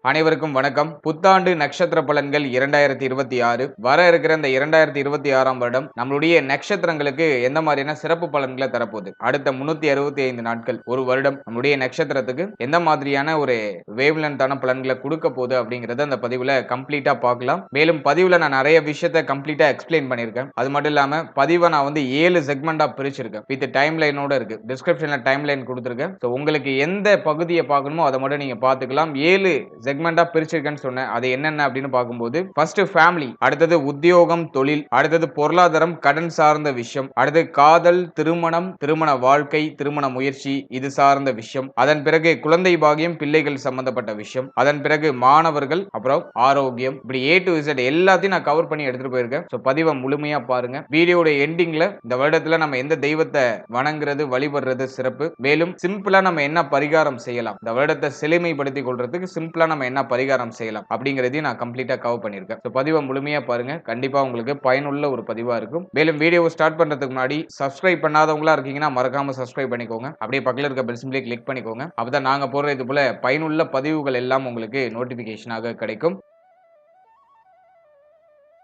அனைவருக்கும் வணக்கம். புத்தாண்டு நட்சத்திர பலன்கள் 2026 வர இருக்கிற இந்த 2026ஆம் வருடம் நம்மளுடைய நட்சத்திரங்களுக்கு எந்த மாதிரியான சிறப்பு பலன்களை தரப்போகுது, அடுத்த 365 நாட்கள் ஒரு வருடம் நம்மளுடைய நட்சத்திரத்துக்கு எந்த மாதிரியான ஒரு வேவ் லென்த்தான பலன்களை கொடுக்க போகுது அப்படிங்கறத அந்த பதிவுல கம்ப்ளீட்டா பார்க்கலாம். மேலும் பதிவுல நான் நிறைய விஷயத்தை கம்ப்ளீட்டா எக்ஸ்பிளைன் பண்ணியிருக்கேன். அது மட்டும் இல்லாம பதிவை நான் வந்து 7 செக்மெண்டா பிரிச்சிருக்கேன். வித் டைம் லைனோட இருக்கு. டிஸ்கிரிப்ஷன்ல டைம் லைன் கொடுத்திருக்கேன். உங்களுக்கு எந்த பகுதியை பார்க்கணுமோ அதை மட்டும் நீங்க பார்த்துக்கலாம். 7 செக்மெண்டா பிரிச்சிருக்கேன்னு சொன்னேன். அது என்னென்ன அப்படின்னு பார்க்கும்போது ஃபர்ஸ்ட் ஃபேமிலி, அடுத்தது உத்தியோகம் தொழில், அடுத்தது பொருளாதாரம் கடன் சார்ந்த விஷயம், அடுத்து காதல் திருமணம் திருமண வாழ்க்கை திருமண முயற்சி இது சார்ந்த விஷயம், அதன் பிறகு குழந்தை பாகியம் பிள்ளைகள் சம்பந்தப்பட்ட விஷயம், அதன் பிறகு மாணவர்கள், அப்புறம் ஆரோக்கியம், இப்படி A to Z எல்லாத்தையும் நான் கவர் பண்ணி எடுத்துட்டு போயிருக்கேன். பதிவை முழுமையா பாருங்க. வீடியோட எண்டிங்ல இந்த வருடத்துல நம்ம எந்த தெய்வத்தை வணங்குறது வழிபடுறது சிறப்பு, மேலும் சிம்பிளா நம்ம என்ன பரிகாரம் செய்யலாம், இந்த வருடத்தை செழுமைப்படுத்திக் கொள்றதுக்கு சிம்பிளா நம்ம என்ன பரிகாரம் செய்யலாம் அப்படிங்கறதையும் நான் கம்ப்ளீட்டா கவர் பண்ணியிருக்கேன். பதிவை முழுமையா பாருங்க. கண்டிப்பா உங்களுக்கு பயனுள்ள ஒரு பதிவா இருக்கும். மேலும் வீடியோவை ஸ்டார்ட் பண்றதுக்கு முன்னாடி சப்ஸ்கிரைப் பண்ணாதவங்களா இருக்கீங்கன்னா மறக்காம சப்ஸ்கிரைப் பண்ணிக்கோங்க. அப்படியே பக்கத்துல இருக்க பெல் சிம்பிளை கிளிக் பண்ணிக்கோங்க. அப்பதான் நாங்க போடுற இது போல பயனுள்ள பதிவுகள் எல்லாம் உங்களுக்கு நோட்டிபிகேஷனாக கிடைக்கும்.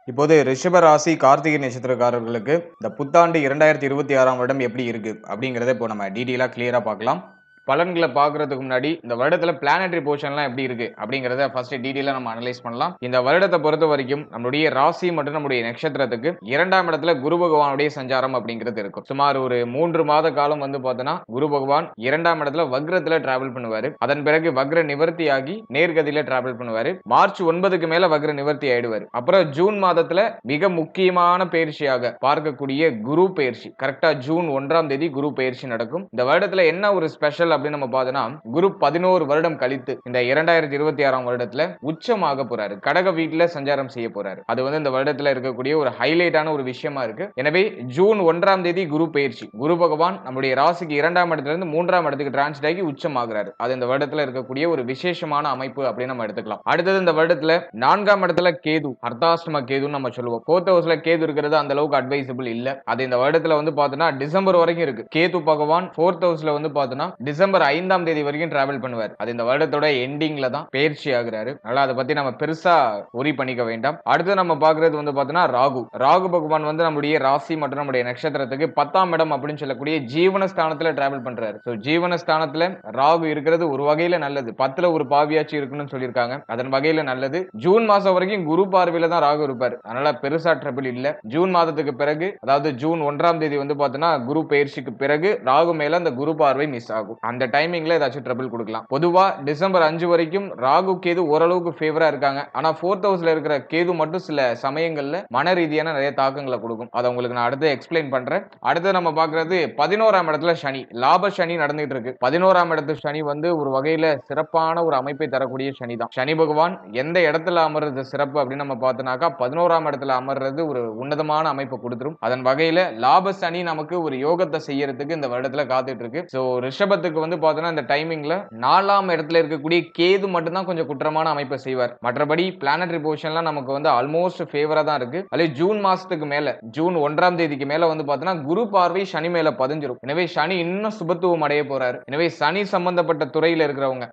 இப்போது ரிஷப ராசி கார்த்திகை நட்சத்திரக்காரர்களுக்கு இந்த புத்தாண்டு 2026ஆம் வருடம் எப்படி இருக்கு அப்படிங்கறத இப்போ நம்ம டீடைலா கிளியரா பார்க்கலாம். பலன்களை பார்க்கறதுக்கு முன்னாடி இந்த வருடத்துல பிளானட்டரி போர்ஷன்லாம் எப்படி இருக்கு அப்படிங்கறத ஃபர்ஸ்ட் டீடைலா நம்ம அனலைஸ் பண்ணலாம். இந்த வருடத்தை பொறுத்த வரைக்கும் நம்மளுடைய ராசி மற்றும் நம்மளுடைய நட்சத்திரத்துக்கு 2ஆம் இடத்துல குரு பகவானுடைய சஞ்சாரம் அப்படிங்கிறது இருக்கும். சுமார் ஒரு 3 மாத காலம் வந்து பார்த்தோன்னா குரு பகவான் 2ஆம் இடத்துல வக்ரத்துல டிராவல் பண்ணுவாரு. அதன் பிறகு வக்ர நிவர்த்தியாகி நேர்கதியில டிராவல் பண்ணுவாரு. மார்ச் 9க்கு மேல வக்ர நிவர்த்தி ஆயிடுவாரு. அப்புறம் ஜூன் மாதத்துல மிக முக்கியமான பயிற்சியாக பார்க்கக்கூடிய குரு பயிற்சி, கரெக்டா ஜூன் 1ஆம் தேதி குரு பயிற்சி நடக்கும். இந்த வருடத்துல என்ன ஒரு ஸ்பெஷல் அப்படின்னு நம்ம பார்த்தோம்னா, குரு 11 வருடம் கழித்து இந்த 2026ஆம் வருடத்துல உச்சமாக போறாரு. கடக வீட்டுல சஞ்சாரம் செய்ய போறாரு. அது வந்து இந்த வருடத்துல இருக்கக்கூடிய ஒரு ஹைலைட்டான ஒரு விஷயமா இருக்கு. எனவே ஜூன் 1ஆம் தேதி குரு பயிற்சி, குரு பகவான் நம்முடைய ராசிக்கு 2ஆம் இடத்துல இருந்து 3ஆம் இடத்துக்கு டிரான்ஸ்ட் ஆகி உச்சமாகிறாரு. அது இந்த வருடத்துல இருக்கக்கூடிய ஒரு விசேஷமான அமைப்பு அப்படின்னு நம்ம எடுத்துக்கலாம். அடுத்தது இந்த வருடத்துல 4ஆம் இடத்துல கேது, அர்த்தாஷ்டம கேதுன்னு நம்ம சொல்லுவோம். 4th ஹவுஸ்ல கேது இருக்கிறது அந்த அளவுக்கு அட்வைசபிள் இல்ல. அது இந்த வருடத்துல வந்து பார்த்தோம்னா டிசம்பர் வரைக்கும் இருக்கு. கேது பகவான் 4th ஹவுஸ்ல வந்து பார்த்தோம்னா டிசம்பர் 5ஆம் தேதி வரைக்கும் டிராவல் பண்ணுவார். அது இந்த வருடத்தோட எண்டிங்ல தான் பயிற்சி ஆகுறாரு. அதனால அதை பத்தி நம்ம பெருசா ஒரி பண்ணிக்க வேண்டாம். அடுத்து நம்ம பார்க்கிறது வந்து பார்த்தோம்னா ராகு. ராகு பகவான் வந்து நம்முடைய ராசி மற்றும் நம்முடைய நட்சத்திரத்துக்கு 10ஆம் இடம் அப்படின்னு சொல்லக்கூடிய ஜீவனஸ்தானத்துல டிராவல் பண்றாரு. ஜீவனஸ்தானத்துல ராகு இருக்கிறது ஒரு வகையில நல்லது. 10ல ஒரு பாவியாச்சு இருக்குன்னு சொல்லியிருக்காங்க. அதன் வகையில நல்லது. ஜூன் மாசம் வரைக்கும் குரு பார்வையில தான் ராகு இருப்பார். அதனால பெருசா ட்ரபிள் இல்ல. ஜூன் மாதத்துக்கு பிறகு, அதாவது ஜூன் 1ஆம் தேதி வந்து பார்த்தோம்னா குரு பயிற்சிக்கு பிறகு ராகு மேல அந்த குரு பார்வை மிஸ் ஆகும். அந்த டைமிங்ல ஏதாச்சும் ட்ரபிள் கொடுக்கலாம். பொதுவா டிசம்பர் 5 வரைக்கும் ராகு கேது ஓரளவுக்கு ஃபேவரா இருக்காங்க. ஆனா 4th ஹவுஸ்ல இருக்கிற கேது மட்டும் சில சமயங்கள்ல மன ரீதியான நிறைய தாக்கங்களை கொடுக்கும். அதை உங்களுக்கு நான் அடுத்து எக்ஸ்பிளைன் பண்றேன். அடுத்து நம்ம பார்க்கிறது 11ஆம் இடத்துல சனி, லாப சனி நடந்துட்டு இருக்கு. 11ஆம் இடத்து சனி வந்து ஒரு வகையில சிறப்பான ஒரு அமைப்பை தரக்கூடிய சனி தான். சனி பகவான் எந்த இடத்துல அமர்றது சிறப்பு அப்படின்னு நம்ம பார்த்தோம்னாக்கா 11ஆம் இடத்துல அமர்றது ஒரு உன்னதமான அமைப்பை கொடுத்துரும். அதன் வகையில லாப சனி நமக்கு ஒரு யோகத்தை செய்யறதுக்கு இந்த வருடத்துல காத்துட்டு இருக்கு. ரிஷபத்துக்கு வந்து பார்த்தோம்னா இந்த டைமிங்ல 4ஆம் இடத்துல இருக்கக்கூடிய கேது மட்டும் தான் கொஞ்சம் குற்றமான அமைப்பை செய்வார். மற்றபடி பிளானட்டரி பொசிஷன்லாம் நமக்கு வந்து ஆல்மோஸ்ட் ஃபேவரா தான் இருக்கு. அதே ஜூன் மாசத்துக்கு மேல, ஜூன் 1ஆம் தேதிக்கு மேல வந்து பார்த்தோம்னா குரு பார்வை சனி மேல பதிஞ்சிரும். எனவே சனி இன்னும் சுபத்துவம் அடைய போறாரு. எனவே சனி சம்பந்தப்பட்ட துறையில இருக்கிறவங்க,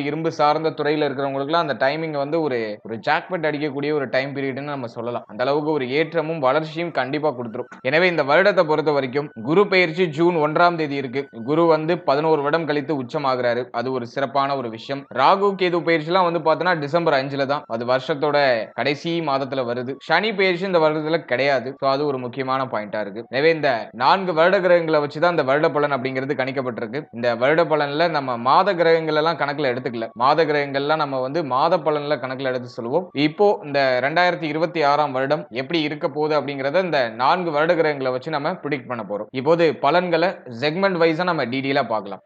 இரும்பு சார்ந்த துறையில இருக்கிறவங்களுக்கு அந்த டைமிங் வந்து ஒரு ஜாக்பெட் அடிக்கக்கூடிய ஒரு டைம் பீரியட்னு நம்ம சொல்லலாம். அந்த அளவுக்கு ஒரு ஏற்றமும் வளர்ச்சியும் கண்டிப்பா கொடுத்துரும். எனவே இந்த வருடத்தை பொறுத்த வரைக்கும் குரு பயிற்சி ஜூன் 1ஆம் தேதி இருக்கு. குரு வந்து 11 வருடம் கழித்து உச்சமாகிறாரு. அது ஒரு சிறப்பான ஒரு விஷயம். ராகு கேது பயிற்சிலாம் வந்து பார்த்தோம்னா டிசம்பர் 5ல தான், அது வருஷத்தோட கடைசி மாதத்துல வருது. சனி பயிற்சி இந்த வருடத்துல கிடையாது. அது ஒரு முக்கியமான பாயிண்டா இருக்கு. எனவே இந்த 4 வருட கிரகங்களை வச்சுதான் இந்த வருட பலன் அப்படிங்கிறது கணிக்கப்பட்டிருக்கு. இந்த வருட பலன்ல நம்ம மாத கிரகங்கள் எல்லாம் கணக்குல எடுத்துக்கல. மாத கிரகங்கள்லாம் நம்ம வந்து மாத பலன்ல கணக்குல எடுத்து சொல்லுவோம். இப்போ இந்த 2026ஆம் வருடம் எப்படி இருக்க போகுது அப்படிங்கறத இந்த 4 வருட கிரகங்களை வச்சு நம்ம பிரெடிக்ட் பண்ண போறோம். இப்போது பலன்களை செக்மெண்ட் வைஸா நம்ம டீடைலா பார்க்கலாம்.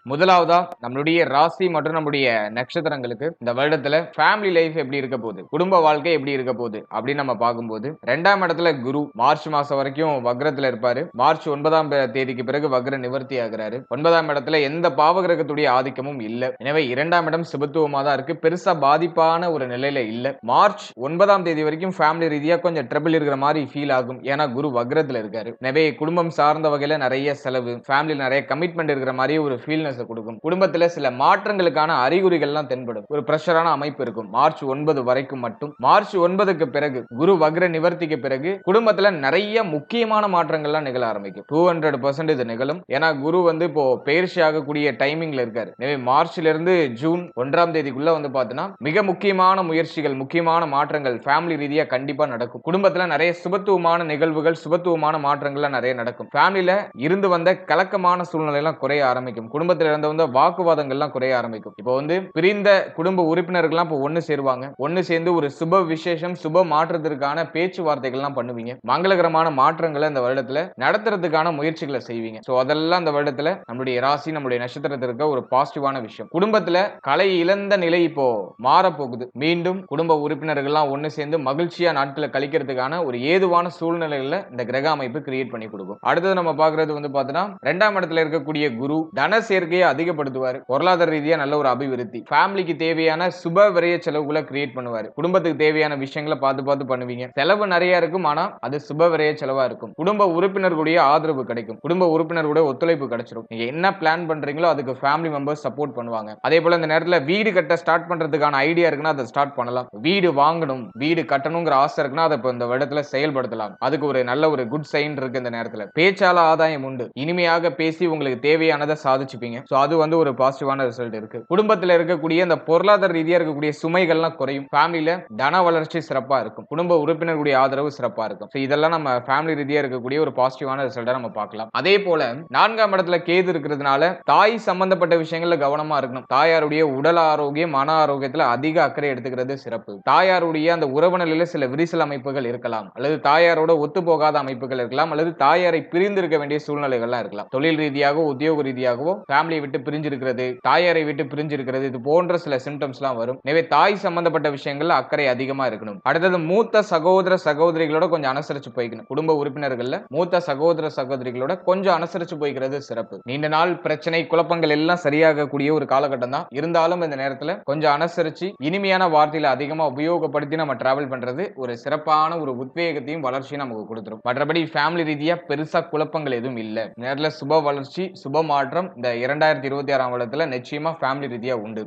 முதலாவதா நம்மளுடைய ராசி மற்றும் நம்முடைய நட்சத்திரங்களுக்கு இந்த வருடத்துல ஃபேமிலி லைஃப் எப்படி இருக்க போகுது, குடும்ப வாழ்க்கை எப்படி இருக்க போகுது அப்படின்னு நம்ம பார்க்கும்போது 2ஆம் இடத்துல குரு மார்ச் மாசம் வரைக்கும் வக்ரத்துல இருப்பாரு. மார்ச் 9ஆம் தேதிக்கு பிறகு வக்ர நிவர்த்தி ஆகிறாரு. 9ஆம் இடத்துல எந்த பாவகிரகத்துடைய ஆதிக்கமும் இல்ல. எனவே 2ஆம் இடம் சுபத்துவமா தான் இருக்கு. பெருசா பாதிப்பான ஒரு நிலையில இல்ல. மார்ச் 9ஆம் தேதி வரைக்கும் ஃபேமிலி ரீதியா கொஞ்சம் ட்ரபிள் இருக்கிற மாதிரி ஃபீல் ஆகும். ஏன்னா குரு வக்ரத்துல இருக்காரு. எனவே குடும்பம் சார்ந்த வகையில நிறைய செலவு, ஃபேமிலி நிறைய கமிட்மெண்ட் இருக்கிற மாதிரி ஒரு ஃபீல் ஸ்டேபிள்னஸ் கொடுக்கும். குடும்பத்துல சில மாற்றங்களுக்கான அறிகுறிகள்லாம் தென்படும். ஒரு பிரஷரான அமைப்பு இருக்கும். மார்ச் 9 வரைக்கும் மட்டும். மார்ச் 9க்கு பிறகு குரு வக்ர நிவர்த்திக்கு பிறகு குடும்பத்துல நிறைய முக்கியமான மாற்றங்கள்லாம் நிகழ ஆரம்பிக்கும். 200% இது நிகழும். ஏன்னா குரு வந்து இப்போ பெயர்ச்சி ஆகக்கூடிய டைமிங்ல இருக்காரு. எனவே மார்ச்ல இருந்து ஜூன் 1ஆம் தேதிக்குள்ள வந்து பாத்தீங்கன்னா மிக முக்கியமான முயற்சிகள், முக்கியமான மாற்றங்கள் ஃபேமிலி ரீதியா கண்டிப்பா நடக்கும். குடும்பத்துல நிறைய சுபத்துவமான நிகழ்வுகள், சுபத்துவமான மாற்றங்கள்லாம் நிறைய நடக்கும். ஃபேமிலில இருந்து வந்த கலக்கமான சூழ்நிலை எல்லாம் குறைய ஆரம்பிக்கும். குடும்பத்துல இருந்து வந்த வாக்குவாதங்கள்லாம் குறைய ஆரம்பிக்கும். இப்போ வந்து பிரிந்த குடும்ப உறுப்பினர்கள்லாம் இப்போ ஒன்னு சேருவாங்க. ஒன்னு சேர்ந்து ஒரு சுப விசேஷம், சுப மாற்றத்திற்கான பேச்சுவார்த்தைகள்லாம் பண்ணுவீங்க. மங்களகரமான மாற்றங்களை இந்த வருடத்துல நடத்துறதுக்கான முயற்சிகளை செய்வீங்க. சோ அதெல்லாம் இந்த வருடத்துல நம்மளுடைய ராசி, நம்மளுடைய நட்சத்திரத்திற்கு ஒரு பாசிட்டிவான விஷயம். குடும்பத்துல கலை இழந்த நிலை இப்போ மாற போகுது. மீண்டும் குடும்ப உறுப்பினர்கள்லாம் ஒன்னு சேர்ந்து மகிழ்ச்சியா நாட்களை கழிக்கிறதுக்கான ஒரு ஏதுவான சூழ்நிலைகளை இந்த கிரக அமைப்பு கிரியேட் பண்ணி கொடுக்கும். அடுத்தது நம்ம பாக்குறது வந்து பாத்தீங்கன்னா 2ஆம் இடத்துல இருக்கக்கூடிய குரு தன சேர்க்கையை அதிகப்படுத்துவார். பொருளாதார ரீதியா நல்ல ஒரு அபிவிருத்தி. ஃபேமிலிக்கு தேவையான சுப விரய செலவுகளை கிரியேட் பண்ணுவார். குடும்பத்துக்கு தேவையான விஷயங்களை பார்த்து பார்த்து பண்ணுவீங்க. செலவு நிறைய இருக்கும், ஆனா அது சுப விரய செலவா இருக்கும். குடும்ப உறுப்பினர்களுடைய ஆதரவு கிடைக்கும். குடும்ப உறுப்பினர்களுடைய ஒத்துழைப்பு கிடைச்சிடும். நீங்க என்ன பிளான் பண்றீங்களோ அதுக்கு ஃபேமிலி மெம்பர்ஸ் சப்போர்ட் பண்ணுவாங்க. அதே போல இந்த நேரத்துல வீடு கட்ட ஸ்டார்ட் பண்றதுக்கான ஐடியா இருக்குன்னா அதை ஸ்டார்ட் பண்ணலாம். வீடு வாங்கணும், வீடு கட்டணுங்கிற ஆசை இருக்குன்னா அதை இந்த இடத்துல செயல்படுத்தலாம். அதுக்கு ஒரு நல்ல ஒரு குட் சைன் இருக்கு. இந்த நேரத்துல பேச்சால ஆதாயம் உண்டு. இனிமையாக பேசி உங்களுக்கு தேவையானதை சாதிச்சுப்பீங்க. சோ அது வந்து ஒரு பாசிட்டிவான ரிசல்ட் இருக்கு. குடும்பத்துல இருக்கக்கூடிய இந்த பொருளாதார ரீதியா இருக்கக்கூடிய சுமைகள்லாம் குறையும். ஃபேமிலில தன வளர்ச்சி சிறப்பா இருக்கும். குடும்ப உறுப்பினர்களுடைய ஆதரவு சிறப்பா இருக்கும். இதெல்லாம் நம்ம ஃபேமிலி ரீதியா இருக்கக்கூடிய ஒரு பாசிட்டிவான ரிசல்ட்டை நம்ம பார்க்கலாம். அதே போல 4ஆம் இடத்துல கேது இருக்கிறதுனால தாய் சம்பந்தப்பட்ட விஷயங்கள்ல கவனமா இருக்கணும். தாயாருடைய உடல் ஆரோக்கியம், மன ஆரோக்கியத்துல அதிக அக்கறை எடுத்துக்கிறது சிறப்பு. தாயாருடைய அந்த உறவு நிலையில சில விரிசல் அமைப்புகள் இருக்கலாம், அல்லது தாயாரோட ஒத்து போகாத அமைப்புகள் இருக்கலாம், அல்லது தாயாரை பிரிந்து இருக்க வேண்டிய சூழ்நிலைகள்லாம் இருக்கலாம். தொழில் ரீதியாகவோ உத்தியோக ரீதியாகவோ ஃபேமிலியை விட்டு பிரிஞ்சிருக்கிறது, தாயாரை விட்டு பிரிஞ்சிருக்கிறது, இது போன்ற சில சிம்டம்ஸ்லாம் வரும். எனவே தாய் சம்பந்தப்பட்ட விஷயங்கள்ல அக்கறை அதிகமா இருக்கணும். அடுத்தது மூத்த சகோதர சகோதரிகளோட கொஞ்சம் அனுசரிச்சு போய்க்கணும். குடும்ப உறுப்பினர்கள்ல மூத்த சகோதர சகோதரிகளோட கொஞ்சம் அனுசரிச்சு போய்க்கிறது சிறப்பு. நீண்ட நாள் பிரச்சனை, குழப்பங்கள் எல்லாம் சரியாகக்கூடிய ஒரு காலகட்டம் தான். இருந்தாலும் இந்த நேரத்துல கொஞ்சம் அனுசரிச்சு இனிமையான வார்த்தையில அதிகமா உபயோகப்படுத்தி நம்ம டிராவல் பண்றது ஒரு சிறப்பான ஒரு உத்வேகத்தையும் வளர்ச்சியும் நமக்கு கொடுத்துரும். மற்றபடி ஃபேமிலி ரீதியா பெருசா குழப்பங்கள் எதுவும் இல்ல. நேரில் சுப வளர்ச்சி, சுப மாற்றம் இந்த 2026ஆம் வருடத்துல நிச்சயமா ஃபேமிலி ரீதியா உண்டு.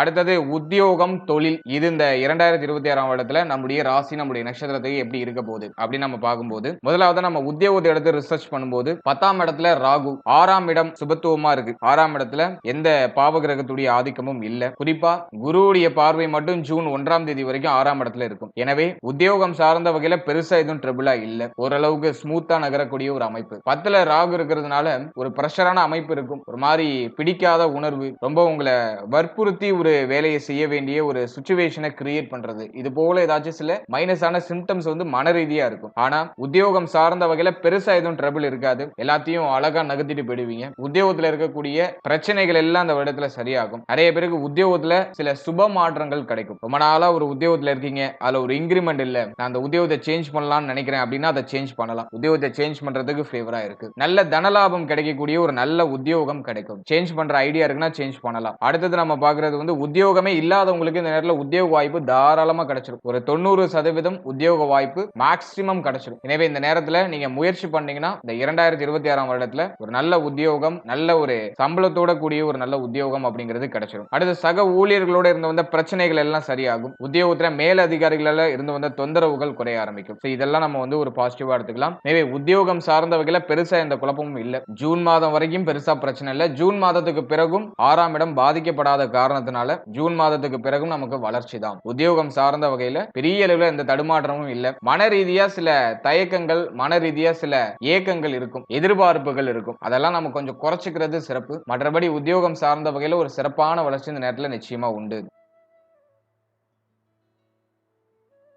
அடுத்தது உத்தியோகம், தொழில். இது இந்த 2026ஆம் வருடத்துல நம்முடைய ராசி, நம்முடைய நட்சத்திரத்துக்கு எப்படி இருக்க போகுது அப்படின்னு நம்ம பார்க்கும்போது, முதலாவது நம்ம உத்தியோகத்தை எடுத்து ரிசர்ச் பண்ணும்போது 10ஆம் இடத்துல ராகு, 6ஆம் இடம் சுபத்துவமா இருக்கு. 6ஆம் இடத்துல எந்த பாவ கிரகத்துடைய ஆதிக்கமும் இல்ல. குறிப்பா குருவுடைய பார்வை மட்டும் ஜூன் 1ஆம் தேதி வரைக்கும் 6ஆம் இடத்துல இருக்கும். எனவே உத்தியோகம் சார்ந்த வகையில பெருசா எதுவும் ட்ரபிளா இல்ல. ஓரளவுக்கு ஸ்மூத்தா நகரக்கூடிய ஒரு அமைப்பு. 10ல ராகு இருக்கிறதுனால ஒரு பிரஷரான அமைப்பு இருக்கும். ஒரு மாதிரி பிடிக்காத உணர்வு, ரொம்ப உங்களை வற்புறுத்தி ஒரு வேலையை செய்ய வேண்டிய ஒரு சிச்சுவேஷனை கிரியேட் பண்றது, இது போல ஏதாச்சும் சில மைனஸான சிம்டம்ஸ் வந்து மன ரீதியா இருக்கும். ஆனா உத்தியோகம் சார்ந்த வகையில பெருசா எதுவும் ட்ரபிள் இருக்காது. எல்லாத்தையும் அழகா நகர்த்திட்டு போயிடுவீங்க. உத்தியோகத்துல இருக்கக்கூடிய பிரச்சனைகள் எல்லாம் அந்த இடத்துல சரியாகும். நிறைய பேருக்கு உத்தியோகத்துல சில சுப மாற்றங்கள் கிடைக்கும். ரொம்ப நாளா ஒரு உத்தியோகத்துல இருக்கீங்க, அதுல ஒரு இன்கிரிமெண்ட் இல்ல, நான் அந்த உத்தியோகத்தை சேஞ்ச் பண்ணலாம்னு நினைக்கிறேன் அப்படின்னா அதை சேஞ்ச் பண்ணலாம். உத்தியோகத்தை சேஞ்ச் பண்றதுக்கு ஃபேவரா இருக்கு. நல்ல தனலாபம் கிடைக்கக்கூடிய ஒரு நல்ல உத்தியோகம் கிடைக்கும். சேஞ்ச் பண்ற ஐடியா இருக்குன்னா சேஞ்ச் பண்ணலாம். அடுத்தது நம்ம பாக்குறது வந்து உத்தியோகமே இல்லாதவங்களுக்கு இந்த நேரத்தில் உத்தியோக வாய்ப்பு தாராளமா கிடைச்சிடும். ஒரு 90% உத்தியோக வாய்ப்பு மேக்ஸிமம் கிடைச்சிடும். எனவே இந்த நேரத்தில் நீங்க முயற்சி பண்ணீங்கன்னா இந்த 2026ஆம் வருடத்துல ஒரு நல்ல உத்தியோகம், நல்ல ஒரு சம்பளத்தோட கூடிய ஒரு நல்ல உத்தியோகம் அப்படிங்கிறது கிடைச்சிடும். அடுத்து சக ஊழியர்களோட இருந்து வந்த பிரச்சனைகள் எல்லாம் சரியாகும். உத்தியோகத்துல மேல் அதிகாரிகளால இருந்து வந்த தொந்தரவுகள் குறைய ஆரம்பிக்கும். இதெல்லாம் நம்ம வந்து ஒரு பாசிட்டிவா எடுத்துக்கலாம். எனவே உத்தியோகம் சார்ந்த வகையில பெருசா எந்த குழப்பமும் இல்ல. ஜூன் மாதம் வரைக்கும் பெருசா பிரச்சனை இல்ல. ஜூன் மாதத்துக்கு பிறகும் 6ஆம் இடம் பாதிக்கப்படாத காரணத்தினால ஜூன் மாதத்துக்கு பிறகும் நமக்கு வளர்ச்சி தான். உத்தியோகம் சார்ந்த வகையில பெரிய அளவில் எந்த தடுமாற்றமும் இல்ல. மன ரீதியா சில தயக்கங்கள், மன ரீதியா சில ஏக்கங்கள் இருக்கும், எதிர்பார்ப்புகள் இருக்கும். அதெல்லாம் நம்ம கொஞ்சம் குறைச்சிக்கிறது சிறப்பு. மற்றபடி உத்தியோகம் சார்ந்த வகையில ஒரு சிறப்பான வளர்ச்சி இந்த நேரத்தில் நிச்சயமா உண்டு.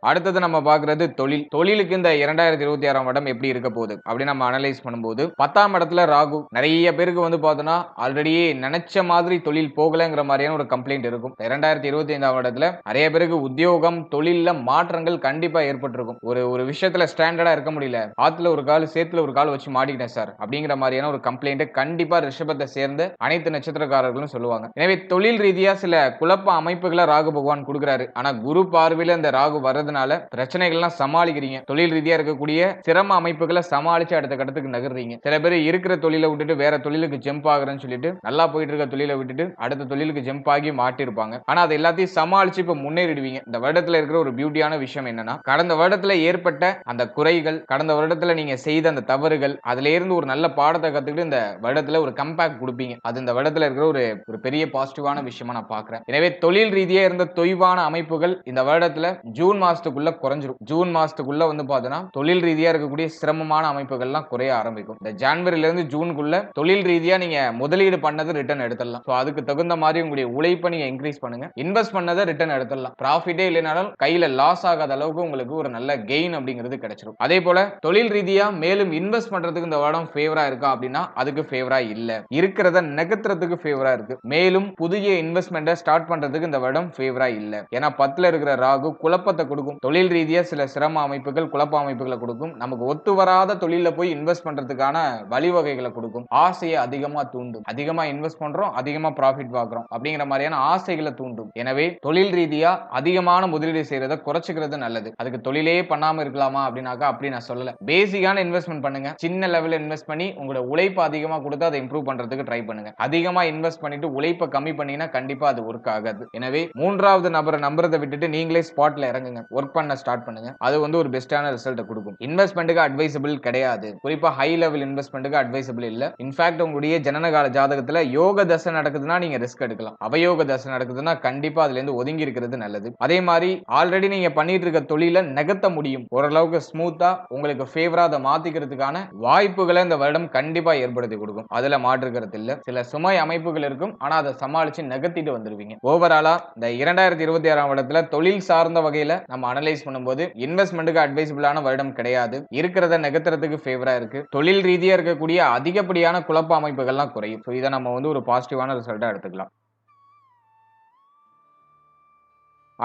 அடுத்தது நம்ம பாக்குறது தொழில். தொழிலுக்கு இந்த 2026ஆம் வருடம் எப்படி இருக்க போகுது அப்படி நம்ம அனலைஸ் பண்ணும்போது 10ஆம் இடத்துல ராகு. நிறைய பேருக்கு வந்து பார்த்தோம்னா ஆல்ரெடி நினைச்ச மாதிரி தொழில் போகலங்கிற மாதிரியான ஒரு கம்ப்ளைண்ட் இருக்கும். 2025ஆம் வருடத்துல நிறைய பேருக்கு உத்தியோகம், தொழில்ல மாற்றங்கள் கண்டிப்பா ஏற்பட்டிருக்கும். ஒரு விஷயத்துல ஸ்டாண்டர்டா இருக்க முடியல, ஆத்துல ஒரு கால் சேத்துல ஒரு கால் வச்சு மாட்டிக்கிட்டேன் சார் அப்படிங்கிற மாதிரியான ஒரு கம்ப்ளைண்ட் கண்டிப்பா ரிஷபத்தை சேர்ந்த அனைத்து நட்சத்திரக்காரர்களும் சொல்லுவாங்க. எனவே தொழில் ரீதியா சில குழப்ப அமைப்புகளை ராகு பகவான் கொடுக்கிறாரு. ஆனா குரு பார்வையில இந்த ராகு வர்றது இருக்கிறதுனால பிரச்சனைகள்லாம் சமாளிக்கிறீங்க. தொழில் ரீதியா இருக்கக்கூடிய சிரம அமைப்புகளை சமாளிச்சு அடுத்த கட்டத்துக்கு நகர்றீங்க. சில பேர் இருக்கிற தொழிலை விட்டுட்டு வேற தொழிலுக்கு ஜம்ப் ஆகுறேன்னு சொல்லிட்டு நல்லா போயிட்டு இருக்க தொழிலை விட்டுட்டு அடுத்த தொழிலுக்கு ஜம்ப் ஆகி மாட்டிருப்பாங்க. ஆனா அது எல்லாத்தையும் சமாளிச்சு இப்ப முன்னேறிடுவீங்க. இந்த வருடத்துல இருக்கிற ஒரு பியூட்டியான விஷயம் என்னன்னா, கடந்த வருடத்துல ஏற்பட்ட அந்த குறைகள், கடந்த வருடத்துல நீங்க செய்த அந்த தவறுகள், அதுல இருந்து ஒரு நல்ல பாடத்தை கத்துக்கிட்டு இந்த வருடத்துல ஒரு கம்பேக் கொடுப்பீங்க. அது இந்த வருடத்துல இருக்கிற ஒரு பெரிய பாசிட்டிவான விஷயமா நான் பாக்குறேன். எனவே தொழில் ரீதியா இருந்த தொய்வான அமைப்புகள் இந்த வருடத்துல ஜூன் மாசத்துக்குள்ள குறைஞ்சிரும். ஜூன் மாசத்துக்குள்ள வந்து பாத்தீங்கன்னா தொழில் ரீதியா இருக்கக்கூடிய சிரமமான அமைப்புகள்லாம் குறைய ஆரம்பிக்கும். இந்த ஜனவரில இருந்து ஜூனுக்குள்ள தொழில் ரீதியா நீங்க முதலீடு பண்ணது ரிட்டர்ன் எடுத்துடலாம். சோ அதுக்கு தகுந்த மாதிரி உங்களுடைய உழைப்பை நீங்க இன்க்ரீஸ் பண்ணுங்க. இன்வெஸ்ட் பண்ணதை ரிட்டர்ன் எடுத்துடலாம். ப்ராஃபிட்டே இல்லைனாலும் கையில லாஸ் ஆகாத அளவுக்கு உங்களுக்கு ஒரு நல்ல கெயின் அப்படிங்கிறது கிடைச்சிரும். அதே போல தொழில் ரீதியா மேலும் இன்வெஸ்ட் பண்றதுக்கு இந்த வருடம் ஃபேவரா இருக்கா அப்படின்னா அதுக்கு ஃபேவரா இல்ல. இருக்கிறத நகர்த்துறதுக்கு ஃபேவரா இருக்கு. மேலும் புதிய இன்வெஸ்ட்மெண்ட்டை ஸ்டார்ட் பண்றதுக்கு இந்த வருடம் ஃபேவரா இல்ல. ஏன்னா 10ல இருக்கிற ராகு குழப்பத்தை கொடுக்கும். தொழில் ரீதியா சில சிரம அமைப்புகள், குழப்ப அமைப்புகளை கொடுக்கும். நமக்கு ஒத்து வராத தொழில போய் இன்வெஸ்ட் பண்றதுக்கான வழிவகைகளை கொடுக்கும். ஆசையை அதிகமா தூண்டும். அதிகமா இன்வெஸ்ட் பண்றோம், அதிகமா ப்ராஃபிட் பார்க்கிறோம் அப்படிங்கிற மாதிரியான ஆசைகளை தூண்டும். எனவே தொழில் ரீதியா அதிகமான முதலீடு செய்யறதை குறைச்சிக்கிறது நல்லது. அதுக்கு தொழிலே பண்ணாம இருக்கலாமா அப்படின்னாக்கா அப்படி நான் சொல்லல. பேசிக்கான இன்வெஸ்ட்மெண்ட் பண்ணுங்க. சின்ன லெவல்ல இன்வெஸ்ட் பண்ணி உங்களோட உழைப்பு அதிகமா கொடுத்து அதை இம்ப்ரூவ் பண்றதுக்கு ட்ரை பண்ணுங்க. அதிகமா இன்வெஸ்ட் பண்ணிட்டு உழைப்பை கம்மி பண்ணீங்கன்னா கண்டிப்பா அது ஒர்க் ஆகாது. எனவே மூன்றாவது நபரை நம்புறதை விட்டுட்டு நீங்களே ஸ்பாட்ல இறங்குங்க. ஒர்க் பண்ண ஸ்டார்ட் பண்ணுங்க. அது வந்து ஒரு பெஸ்டான ரிசல்ட் கொடுக்கும். இன்வெஸ்ட்மெண்ட்டுக்கு அட்வைசபிள் கிடையாது. குறிப்பா ஹை லெவல் இன்வெஸ்ட்மெண்ட்டுக்கு அட்வைசபிள் இல்ல. இன்ஃபேக்ட் உங்களுடைய ஜனனகால ஜாதகத்துல யோக தசை நடக்குதுன்னா நீங்க ரிஸ்க் எடுக்கலாம். அவயோக தசை நடக்குதுன்னா கண்டிப்பா அதுல இருந்து ஒதுங்கி இருக்கிறது நல்லது. அதே மாதிரி ஆல்ரெடி நீங்க பண்ணிட்டு இருக்க தொழில நகர்த்த முடியும். ஓரளவுக்கு ஸ்மூத்தா உங்களுக்கு ஃபேவரா அதை மாத்திக்கிறதுக்கான வாய்ப்புகளை இந்த வருடம் கண்டிப்பா ஏற்படுத்தி கொடுக்கும். அதுல மாற்றுக்கிறது இல்ல. சில சுமை அமைப்புகள் இருக்கும். ஆனா அதை சமாளிச்சு நகர்த்திட்டு வந்துருவீங்க. ஓவராலா இந்த 2026 வருடத்துல தொழில் சார்ந்த வகையில நம்ம அனலைஸ் பண்ணும்போது இன்வெஸ்ட்மெண்ட்டுக்கு அட்வைசபிளான வருடம் கிடையாது. இருக்கிறத நகர்த்துறதுக்கு ஃபேவரா இருக்கு. தொழில் ரீதியா இருக்கக்கூடிய அதிகப்படியான குழப்ப அமைப்புகள்லாம் குறையும். இதை நம்ம வந்து ஒரு பாசிட்டிவான ரிசல்ட்டா எடுத்துக்கலாம்.